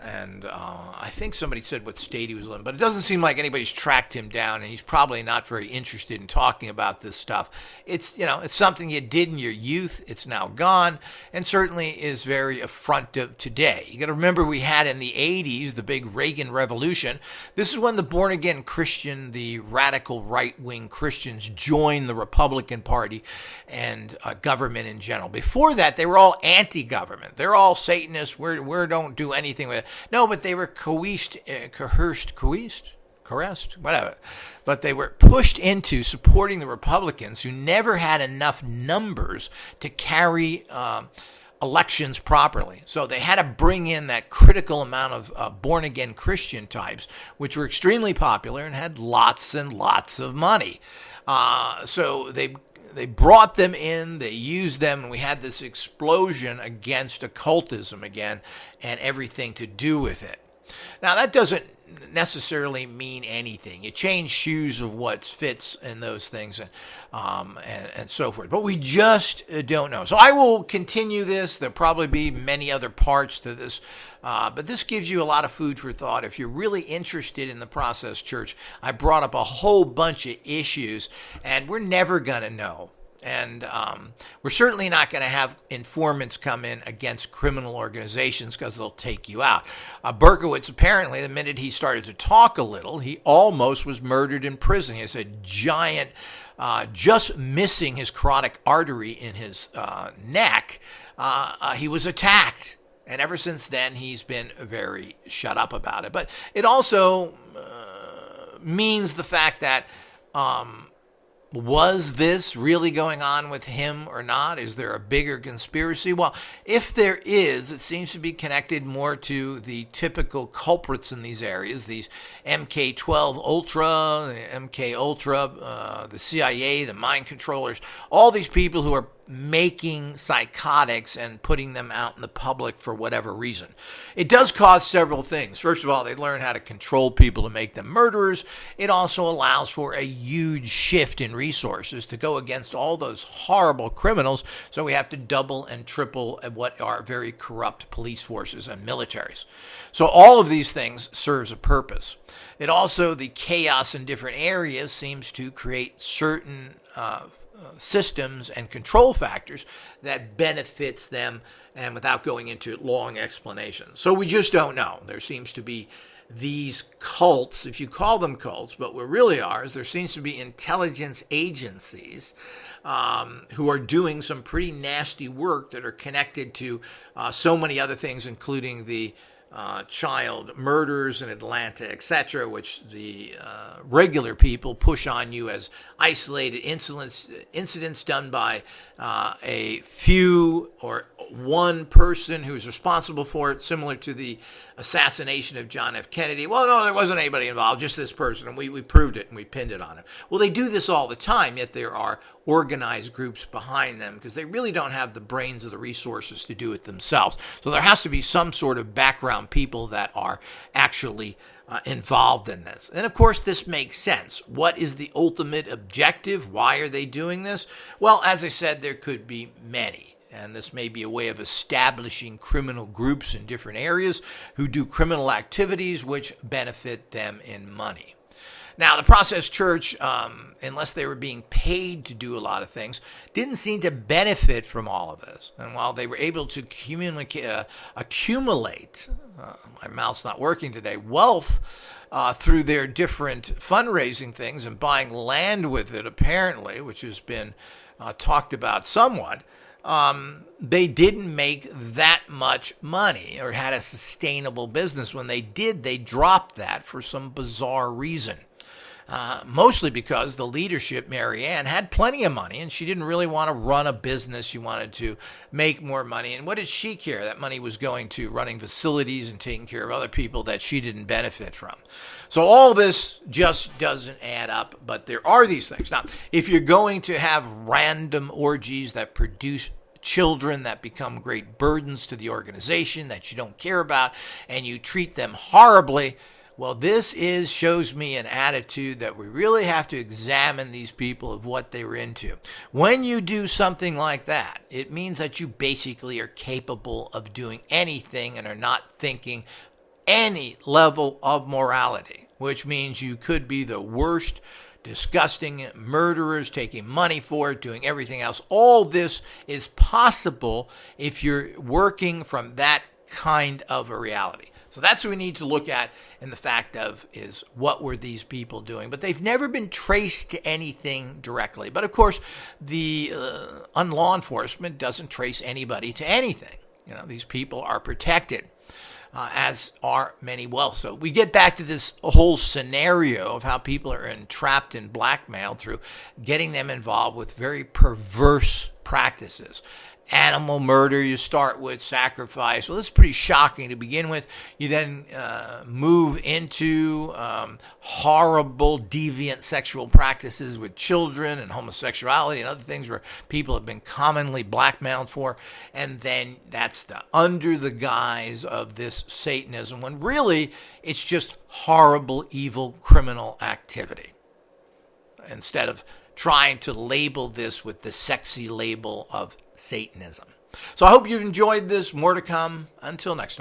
A: And I think somebody said what state he was in, but it doesn't seem like anybody's tracked him down, and he's probably not very interested in talking about this stuff. It's it's something you did in your youth. It's now gone, and certainly is very affrontive today. You got to remember, we had in the 80s the big Reagan Revolution. This is when the born-again Christian, the radical right-wing Christians, joined the Republican Party and government in general. Before that, they were all anti-government. They're all Satanists. We don't do anything with it. No, but they were coerced, whatever. But they were pushed into supporting the Republicans, who never had enough numbers to carry elections properly. So they had to bring in that critical amount of born-again Christian types, which were extremely popular and had lots and lots of money. So they brought them in, they used them, and we had this explosion against occultism again and everything to do with it. Now, that doesn't necessarily mean anything. You change shoes of what fits in those things and so forth. But we just don't know. So I will continue this. There'll probably be many other parts to this. But this gives you a lot of food for thought. If you're really interested in the process church, I brought up a whole bunch of issues, and we're never going to know. And we're certainly not going to have informants come in against criminal organizations, because they'll take you out. Berkowitz, apparently, the minute he started to talk a little, he almost was murdered in prison. He has a giant, just missing his carotid artery in his neck. He was attacked. And ever since then, he's been very shut up about it. But it also means the fact that was this really going on with him or not? Is there a bigger conspiracy? Well, if there is, it seems to be connected more to the typical culprits in these areas, these MK-12 Ultra, the MK Ultra, the CIA, the mind controllers, all these people who are making psychotics and putting them out in the public for whatever reason. It does cause several things. First of all, they learn how to control people to make them murderers. It also allows for a huge shift in resources to go against all those horrible criminals. So we have to double and triple what are very corrupt police forces and militaries. So all of these things serves a purpose. It also, the chaos in different areas seems to create certain systems and control factors that benefits them, and without going into long explanations. So we just don't know. There seems to be these cults, if you call them cults, but what really are is there seems to be intelligence agencies who are doing some pretty nasty work that are connected to so many other things, including the child murders in Atlanta, etc., which the regular people push on you as isolated incidents done by a few or one person who is responsible for it, similar to the assassination of John F. Kennedy. Well, no, there wasn't anybody involved, just this person, and we proved it and we pinned it on him. Well, they do this all the time, yet there are organized groups behind them because they really don't have the brains or the resources to do it themselves. So there has to be some sort of background people that are actually involved in this. And of course, this makes sense. What is the ultimate objective? Why are they doing this? Well, as I said, there could be many. And this may be a way of establishing criminal groups in different areas who do criminal activities which benefit them in money. Now, the Process Church, unless they were being paid to do a lot of things, didn't seem to benefit from all of this. And while they were able to accumulate, my mouth's not working today, wealth through their different fundraising things and buying land with it, apparently, which has been talked about somewhat, they didn't make that much money or had a sustainable business. When they did, they dropped that for some bizarre reason. Mostly because the leadership, Marianne, had plenty of money and she didn't really want to run a business. She wanted to make more money. And what did she care? That money was going to running facilities and taking care of other people that she didn't benefit from. So all this just doesn't add up, but there are these things. Now, if you're going to have random orgies that produce children that become great burdens to the organization that you don't care about and you treat them horribly, well, this shows me an attitude that we really have to examine these people of what they were into. When you do something like that, it means that you basically are capable of doing anything and are not thinking any level of morality, which means you could be the worst, disgusting murderers, taking money for it, doing everything else. All this is possible if you're working from that kind of a reality. So that's what we need to look at in the fact of is what were these people doing? But they've never been traced to anything directly. But of course, the law enforcement doesn't trace anybody to anything. You know, these people are protected, as are many well. So we get back to this whole scenario of how people are entrapped in blackmail through getting them involved with very perverse practices. Animal murder, you start with sacrifice. Well, this is pretty shocking to begin with. You then move into horrible, deviant sexual practices with children and homosexuality and other things where people have been commonly blackmailed for. And then that's under the guise of this Satanism, when really it's just horrible, evil, criminal activity. Instead of trying to label this with the sexy label of Satanism. So I hope you've enjoyed this. More to come. Until next time.